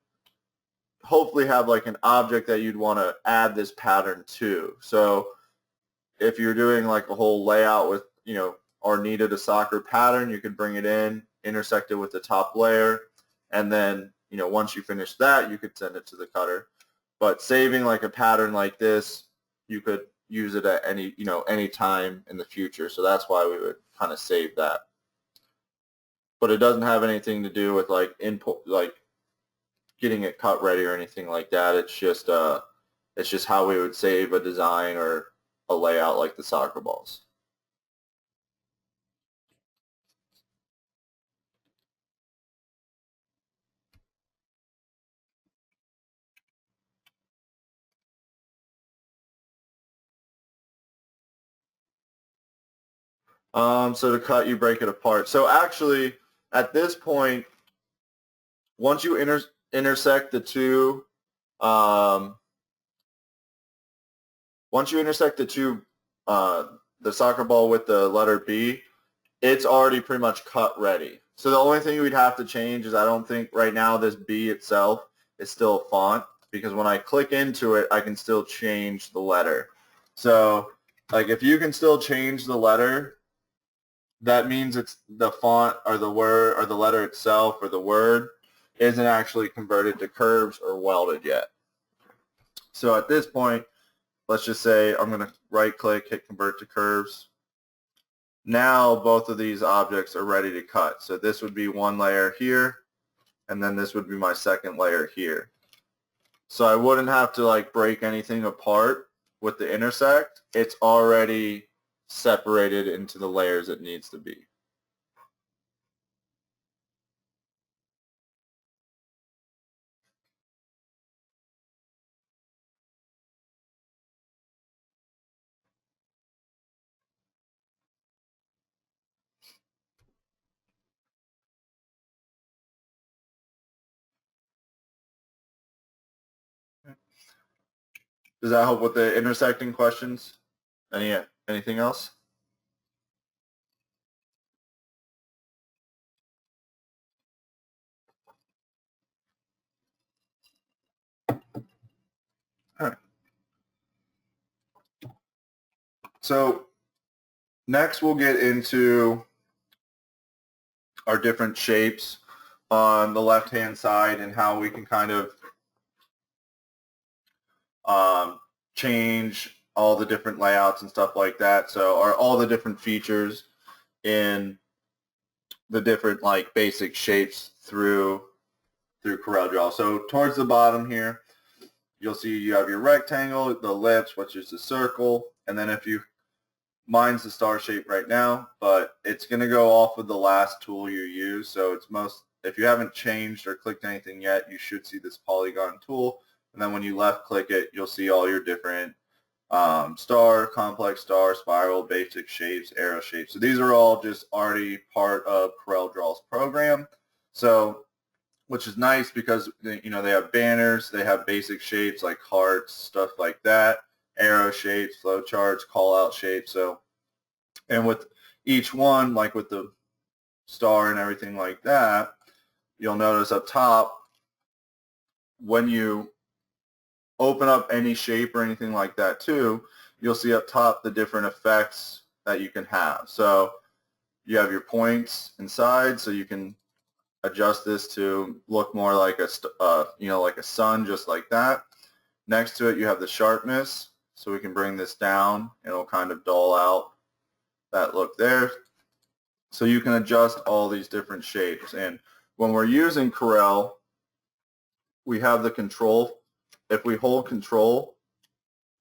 hopefully have like an object that you'd want to add this pattern to. So if you're doing like a whole layout with, or needed a soccer pattern, you could bring it in, intersect it with the top layer, and then, once you finish that, you could send it to the cutter. But saving like a pattern like this, you could use it at any time in the future. So that's why we would kind of save that. But it doesn't have anything to do with like input, like getting it cut ready or anything like that. It's just how we would save a design or a layout like the soccer balls. So to cut, you break it apart. So actually, at this point, once you intersect the two, um, once you intersect the two, the soccer ball with the letter B, it's already pretty much cut ready. So the only thing we'd have to change is I don't think right now this B itself is still a font, because when I click into it, I can still change the letter. So like if you can still change the letter, that means it's the font or the word or the letter itself or the word isn't actually converted to curves or welded yet. So at this point, let's just say I'm going to right click, hit convert to curves. Now both of these objects are ready to cut. So this would be one layer here, and then this would be my second layer here. So I wouldn't have to like break anything apart with the intersect. It's already separated into the layers it needs to be. Does that help with the intersecting questions? Anything else? All right. So next we'll get into our different shapes on the left-hand side and how we can kind of change all the different layouts and stuff like that. So all the different features in the different like basic shapes through CorelDRAW. So towards the bottom here, you'll see you have your rectangle, the ellipse, which is the circle, and then mine's the star shape right now, but it's going to go off of the last tool you use. So if you haven't changed or clicked anything yet, you should see this polygon tool. And then when you left click it, you'll see all your different star, complex star, spiral, basic shapes, arrow shapes. So these are all just already part of CorelDRAW's program. So, which is nice because they have banners, they have basic shapes like hearts, stuff like that, arrow shapes, flow charts, call out shapes. So, and with each one, like with the star and everything like that, you'll notice up top when you open up any shape or anything like that too, you'll see up top the different effects that you can have. So you have your points inside, so you can adjust this to look more like like a sun, just like that. Next to it, you have the sharpness, so we can bring this down and it'll kind of dull out that look there. So you can adjust all these different shapes. And when we're using Corel, we have the control. If we hold control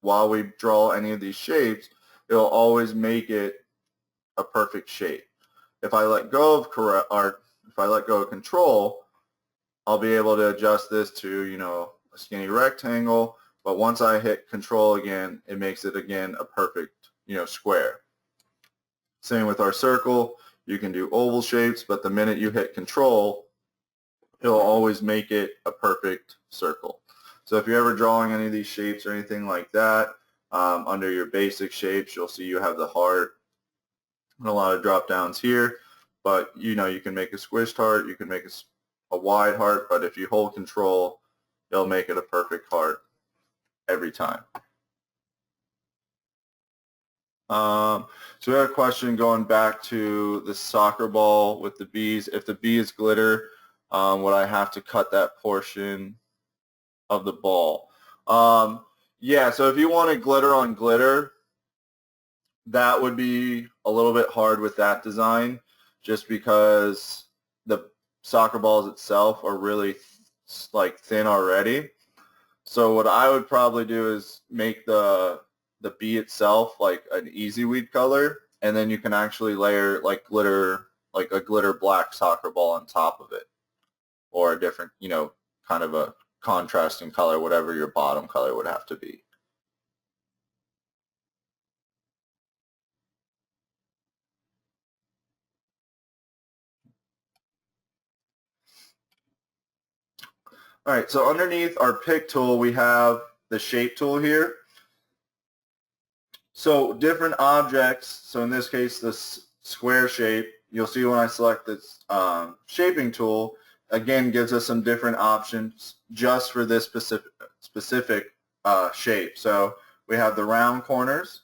while we draw any of these shapes, it'll always make it a perfect shape. If I let go of control, I'll be able to adjust this to, a skinny rectangle, but once I hit control again, it makes it again a perfect, square. Same with our circle. You can do oval shapes, but the minute you hit control, it'll always make it a perfect circle. So if you're ever drawing any of these shapes or anything like that, under your basic shapes, you'll see you have the heart and a lot of drop downs here, but you can make a squished heart, you can make a wide heart, but if you hold control, it'll make it a perfect heart every time. So we have a question going back to the soccer ball with the bees. If the bee is glitter, would I have to cut that portion of the ball? Yeah, so if you wanted glitter on glitter, that would be a little bit hard with that design, just because the soccer balls itself are really thin already. So what I would probably do is make the bee itself like an easy weed color, and then you can actually layer like glitter, like a glitter black soccer ball on top of it, or a different, kind of a contrasting color, whatever your bottom color would have to be. All right, so underneath our pick tool, we have the shape tool here. So different objects, so in this case, this square shape, you'll see when I select this shaping tool, again, gives us some different options just for this specific shape. So we have the round corners.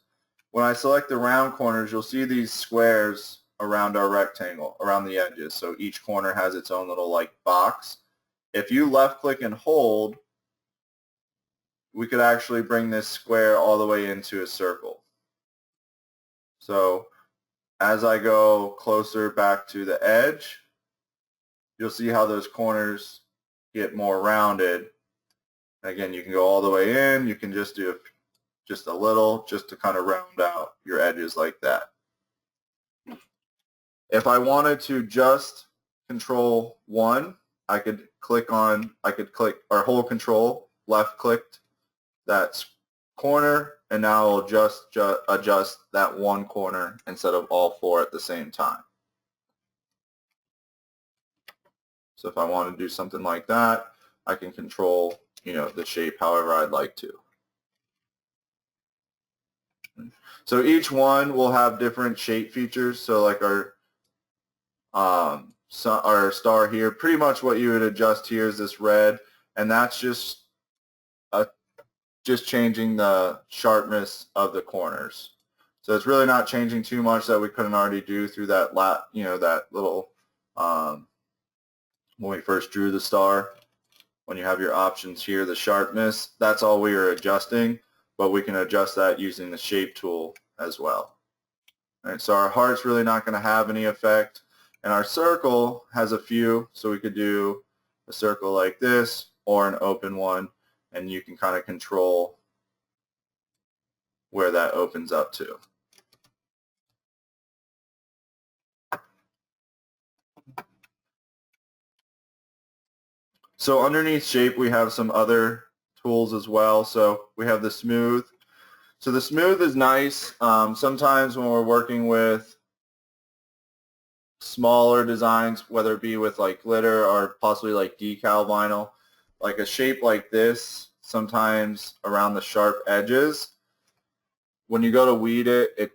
When I select the round corners, you'll see these squares around our rectangle, around the edges. So each corner has its own little like box. If you left click and hold, we could actually bring this square all the way into a circle. So as I go closer back to the edge, you'll see how those corners get more rounded. Again, you can go all the way in. You can just do just a little, just to kind of round out your edges like that. If I wanted to just control one, I could click or hold control, left clicked that corner, and now I'll just adjust that one corner instead of all four at the same time. So if I want to do something like that, I can control, the shape however I'd like to. So each one will have different shape features. So like our star here, pretty much what you would adjust here is this red, and that's just changing the sharpness of the corners. So it's really not changing too much that we couldn't already do through that that little when we first drew the star. When you have your options here, the sharpness, that's all we are adjusting, but we can adjust that using the shape tool as well. All right, so our heart's really not going to have any effect, and our circle has a few, so we could do a circle like this or an open one, and you can kind of control where that opens up to. So underneath shape, we have some other tools as well. So we have the smooth. So the smooth is nice. Sometimes when we're working with smaller designs, whether it be with like glitter or possibly like decal vinyl, like a shape like this, sometimes around the sharp edges, when you go to weed it, it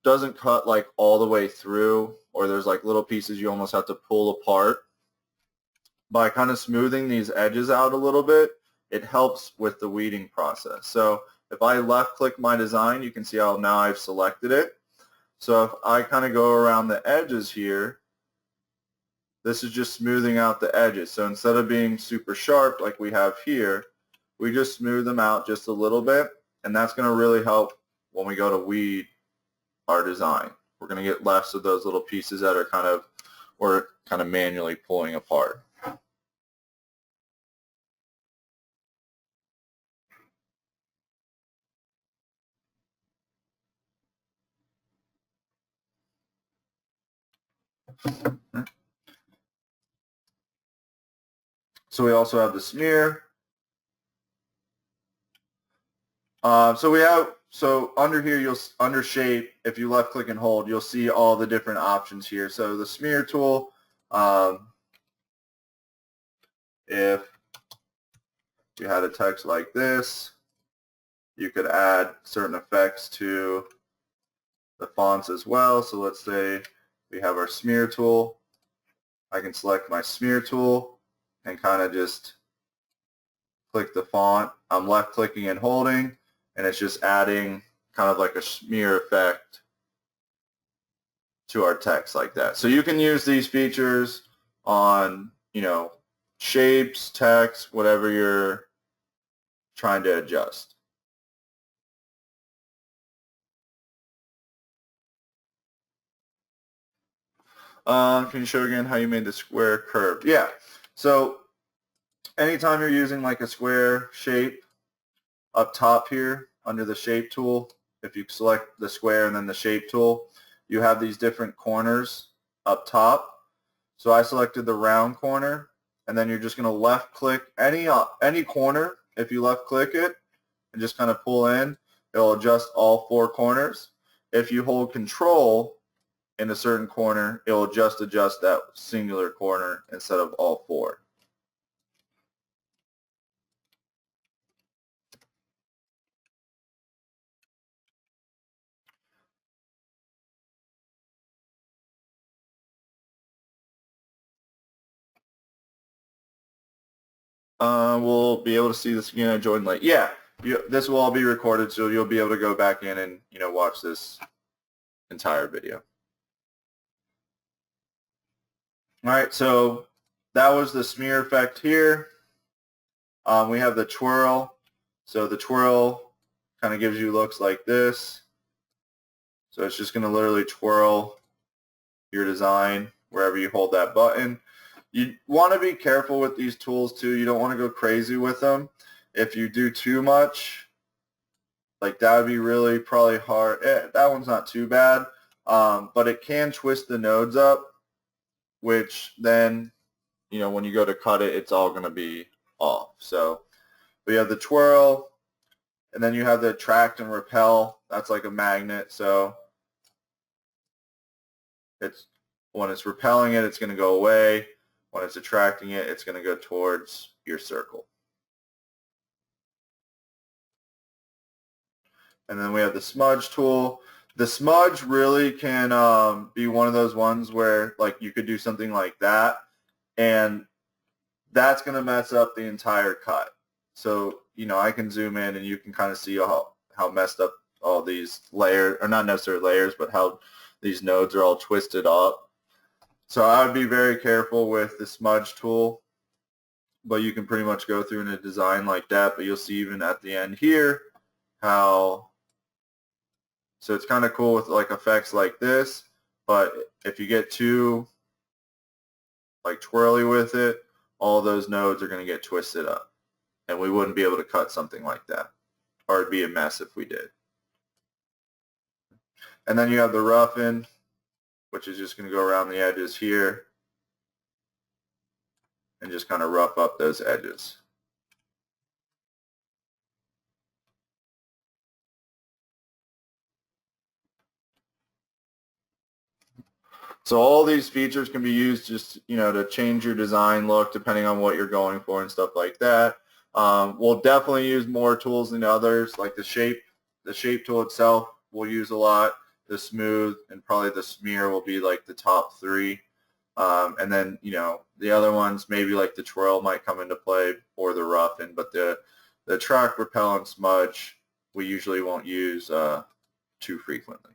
doesn't cut like all the way through, or there's like little pieces you almost have to pull apart. By kind of smoothing these edges out a little bit, it helps with the weeding process. So if I left click my design, you can see how now I've selected it. So if I kind of go around the edges here, this is just smoothing out the edges. So instead of being super sharp like we have here, we just smooth them out just a little bit, and that's going to really help when we go to weed our design. We're going to get less of those little pieces that are kind of manually pulling apart. So we also have the smear. So under here, under shape, if you left click and hold, you'll see all the different options here. So the smear tool, if you had a text like this, you could add certain effects to the fonts as well. So let's say we have our smear tool. I can select my smear tool and kind of just click the font. I'm left clicking and holding, and it's just adding kind of like a smear effect to our text like that. So you can use these features on, shapes, text, whatever you're trying to adjust. Can you show again how you made the square curved? Yeah. So anytime you're using like a square shape, up top here under the shape tool, if you select the square and then the shape tool, you have these different corners up top. So I selected the round corner, and then you're just going to left click any corner. If you left click it and just kind of pull in, it'll adjust all four corners. If you hold control in a certain corner, it will just adjust that singular corner instead of all four. We'll be able to see this again. I joined late. Yeah, this will all be recorded, so you'll be able to go back in and watch this entire video. All right, so that was the smear effect here. We have the twirl. So the twirl kind of gives you looks like this. So it's just going to literally twirl your design wherever you hold that button. You want to be careful with these tools too. You don't want to go crazy with them. If you do too much, like that would be really probably hard. That one's not too bad, but it can twist the nodes up, which then, when you go to cut it, it's all going to be off. So we have the twirl, and then you have the attract and repel. That's like a magnet. So when it's repelling it, it's going to go away. When it's attracting it, it's going to go towards your circle. And then we have the smudge tool. The smudge really can be one of those ones where like you could do something like that, and that's going to mess up the entire cut. So, you know, I can zoom in and you can kind of see how messed up all these layers, or not necessarily layers, but how these nodes are all twisted up. So I would be very careful with the smudge tool, but you can pretty much go through in a design like that. But you'll see even at the end here how, so it's kind of cool with like effects like this, but if you get too like twirly with it, all those nodes are going to get twisted up, and we wouldn't be able to cut something like that, or it'd be a mess if we did. And then you have the roughen, which is just going to go around the edges here and just kind of rough up those edges. So all these features can be used just, you know, to change your design look depending on what you're going for and stuff like that. We'll definitely use more tools than others, like the shape tool itself we'll use a lot. The smooth and probably the smear will be like the top three. And then, you know, the other ones, maybe like the twirl might come into play, or the roughen, but the track, repel, and smudge we usually won't use too frequently.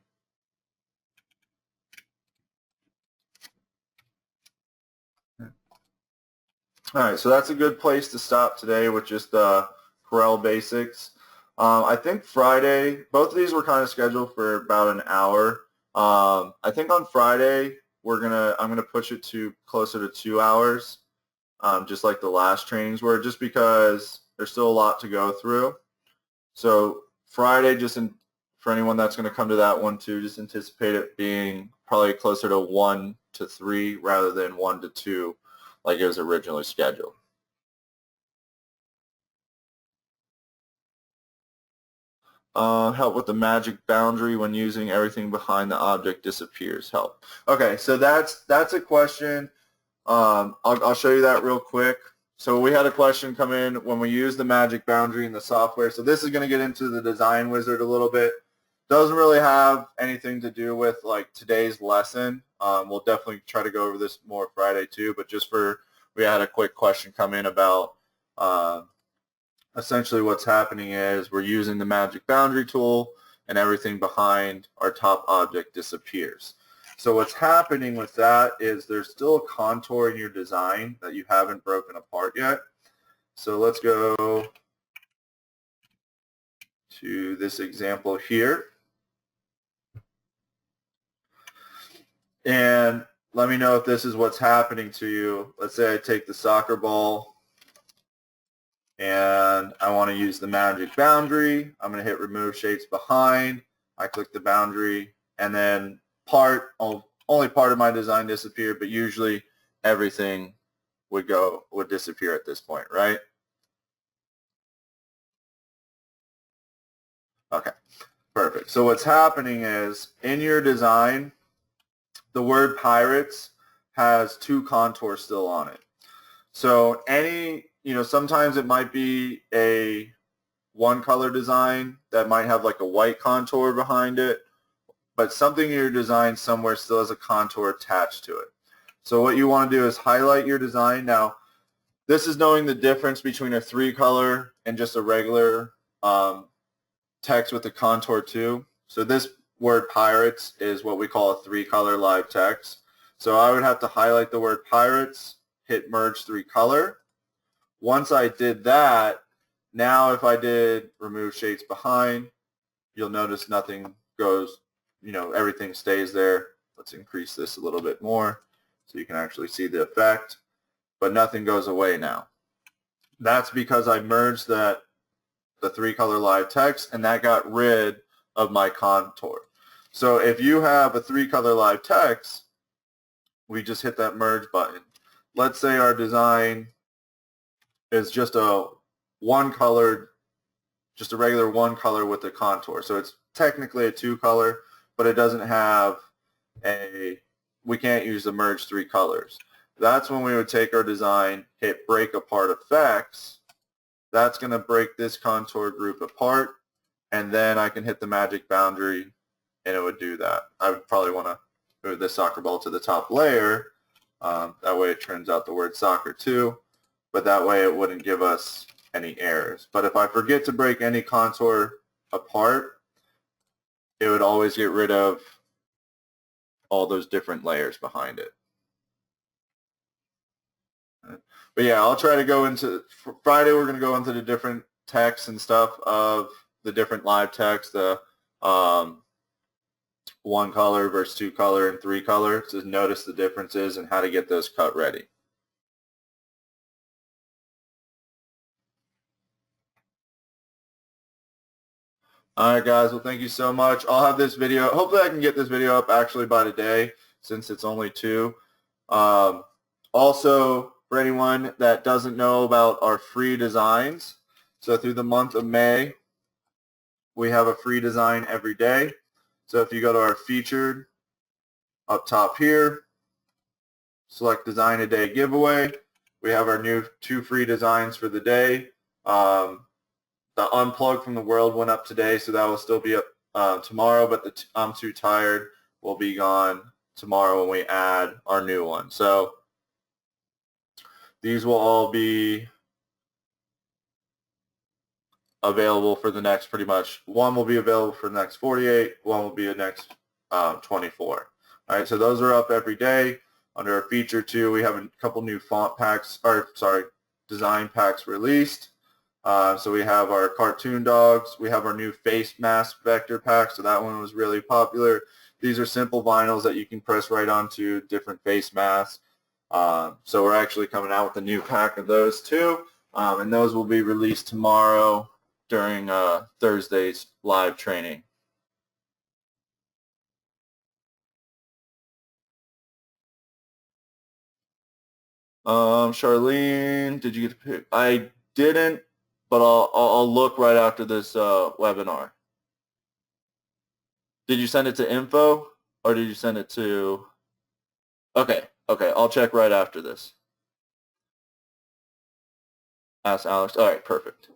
All right, so that's a good place to stop today with just Corel basics. I think Friday, both of these were kind of scheduled for about an hour. I think on Friday I'm gonna push it to closer to 2 hours, just like the last trainings were, just because there's still a lot to go through. So Friday, for anyone that's going to come to that one too, just anticipate it being probably closer to 1 to 3 rather than 1 to 2 like it was originally scheduled. Help with the magic boundary when using everything behind the object disappears. Help. Okay, so that's a question. I'll show you that real quick. So we had a question come in when we use the magic boundary in the software. So this is going to get into the design wizard a little bit. Doesn't really have anything to do with like today's lesson. We'll definitely try to go over this more Friday too, but we had a quick question come in about essentially what's happening is we're using the magic boundary tool and everything behind our top object disappears. So what's happening with that is there's still a contour in your design that you haven't broken apart yet. So let's go to this example here. And let me know if this is what's happening to you. Let's say I take the soccer ball and I want to use the magic boundary. I'm going to hit remove shapes behind. I click the boundary, and then only part of my design disappeared, but usually everything would disappear at this point, right? Okay, perfect. So what's happening is in your design, the word pirates has 2 contours still on it. So sometimes it might be a one color design that might have like a white contour behind it, but something in your design somewhere still has a contour attached to it. So what you want to do is highlight your design. Now, this is knowing the difference between a 3-color and just a regular text with a contour too. So this word pirates is what we call a 3-color live text. So I would have to highlight the word pirates, hit merge 3-color. Once I did that, now if I did remove shades behind, you'll notice nothing goes, everything stays there. Let's increase this a little bit more so you can actually see the effect, but nothing goes away now. That's because I merged the 3-color live text, and that got rid of my contour. So if you have a 3-color live text, we just hit that merge button. Let's say our design is just a regular 1-color with a contour. So it's technically a 2-color, but it doesn't have we can't use the merge 3 colors. That's when we would take our design, hit break apart effects. That's going to break this contour group apart, and then I can hit the magic boundary and it would do that. I would probably want to move this soccer ball to the top layer. That way it turns out the word soccer too, but that way it wouldn't give us any errors. But if I forget to break any contour apart, it would always get rid of all those different layers behind it. But yeah, I'll try to go into, Friday we're going to go into the different text and stuff of the different live text, the one color versus two color and three color, to notice the differences and how to get those cut ready. Alright guys, well thank you so much. I'll have this video, hopefully I can get this video up actually by today since it's only 2. Also, for anyone that doesn't know about our free designs, so through the month of May, we have a free design every day. So if you go to our featured up top here, select design a day giveaway, we have our new 2 free designs for the day. The unplug from the Weld went up today, so that will still be up tomorrow, but the I'm too tired will be gone tomorrow when we add our new one. So these will all be available for the next, pretty much, one will be available for the next 48, one will be the next 24. All right, so those are up every day. Under our feature 2, we have a couple new font packs, or sorry, design packs released. So we have our cartoon dogs, we have our new face mask vector pack, so that one was really popular. These are simple vinyls that you can press right onto different face masks. So we're actually coming out with a new pack of those too, and those will be released tomorrow during Thursday's live training. Charlene, did you get to pick? I didn't, but I'll look right after this webinar. Did you send it to info, or did you send it to? Okay, I'll check right after this. Ask Alex. All right, perfect.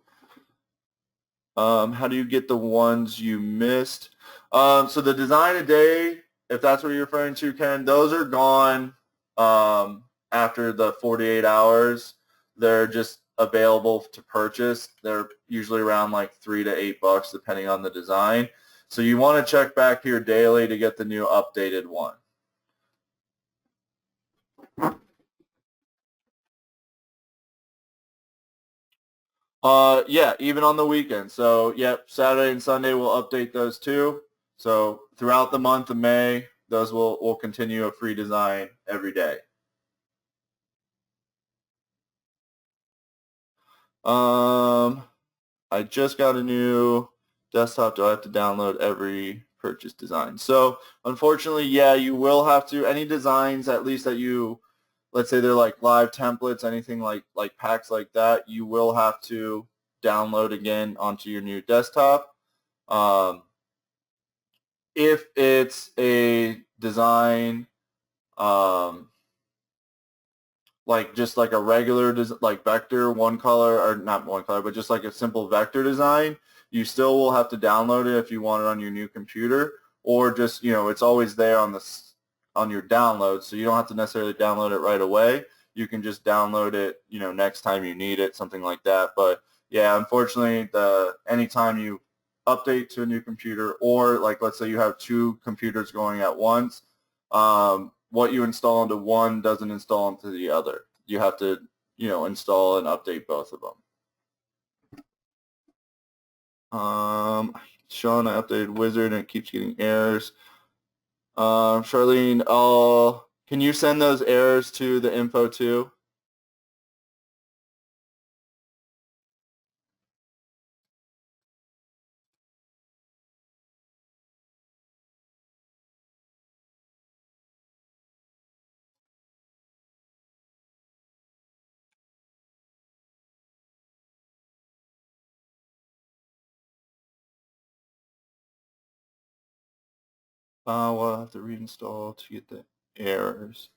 How do you get the ones you missed? So the design a day, if that's what you're referring to, Ken, those are gone after the 48 hours. They're just available to purchase. They're usually around like $3 to $8 depending on the design. So you want to check back here daily to get the new updated one. Yeah, even on the weekend. So, yep, Saturday and Sunday we'll update those too. So throughout the month of May, those will continue a free design every day. I just got a new desktop. Do I have to download every purchase design? So unfortunately, yeah, you will have to. Any designs, at least that you, let's say they're like live templates, anything like packs like that, you will have to download again onto your new desktop. If it's a design, like just like a regular like vector, one color, or not one color, but just like a simple vector design, you still will have to download it if you want it on your new computer, or just, you know, it's always there on your download, so you don't have to necessarily download it right away. You can just download it, you know, next time you need it, something like that. But yeah, unfortunately, anytime you update to a new computer, or like let's say you have 2 computers going at once, what you install into one doesn't install into the other. You have to, you know, install and update both of them. Sean, I updated Wizard and it keeps getting errors. Charlene, can you send those errors to the info too? We'll have to reinstall to get the errors.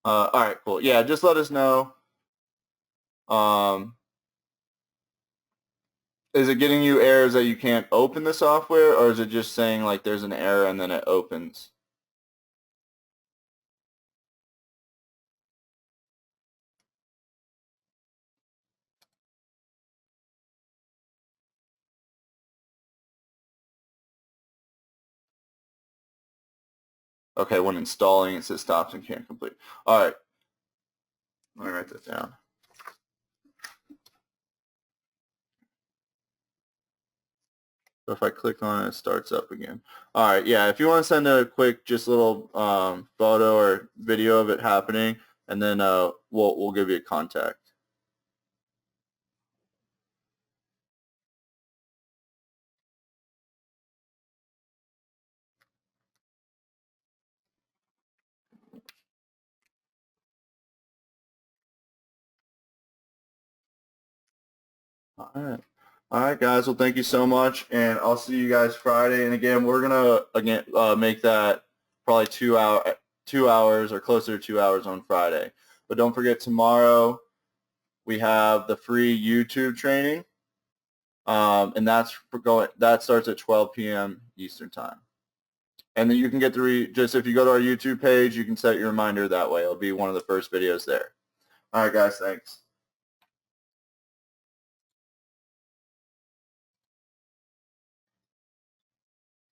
All right, cool. Yeah, just let us know. Is it getting you errors that you can't open the software, or is it just saying like there's an error and then it opens? Okay, when installing, it says stops and can't complete. All right, let me write that down. So if I click on it, it starts up again. All right, yeah, if you want to send a quick, just little photo or video of it happening, and then we'll give you a contact. All right. All right, guys. Well, thank you so much, and I'll see you guys Friday. And again, we're gonna make that probably 2 hours or closer to 2 hours on Friday. But don't forget, tomorrow we have the free YouTube training, and that starts at 12 p.m. Eastern time. And then you can get just if you go to our YouTube page, you can set your reminder that way. It'll be one of the first videos there. All right, guys. Thanks.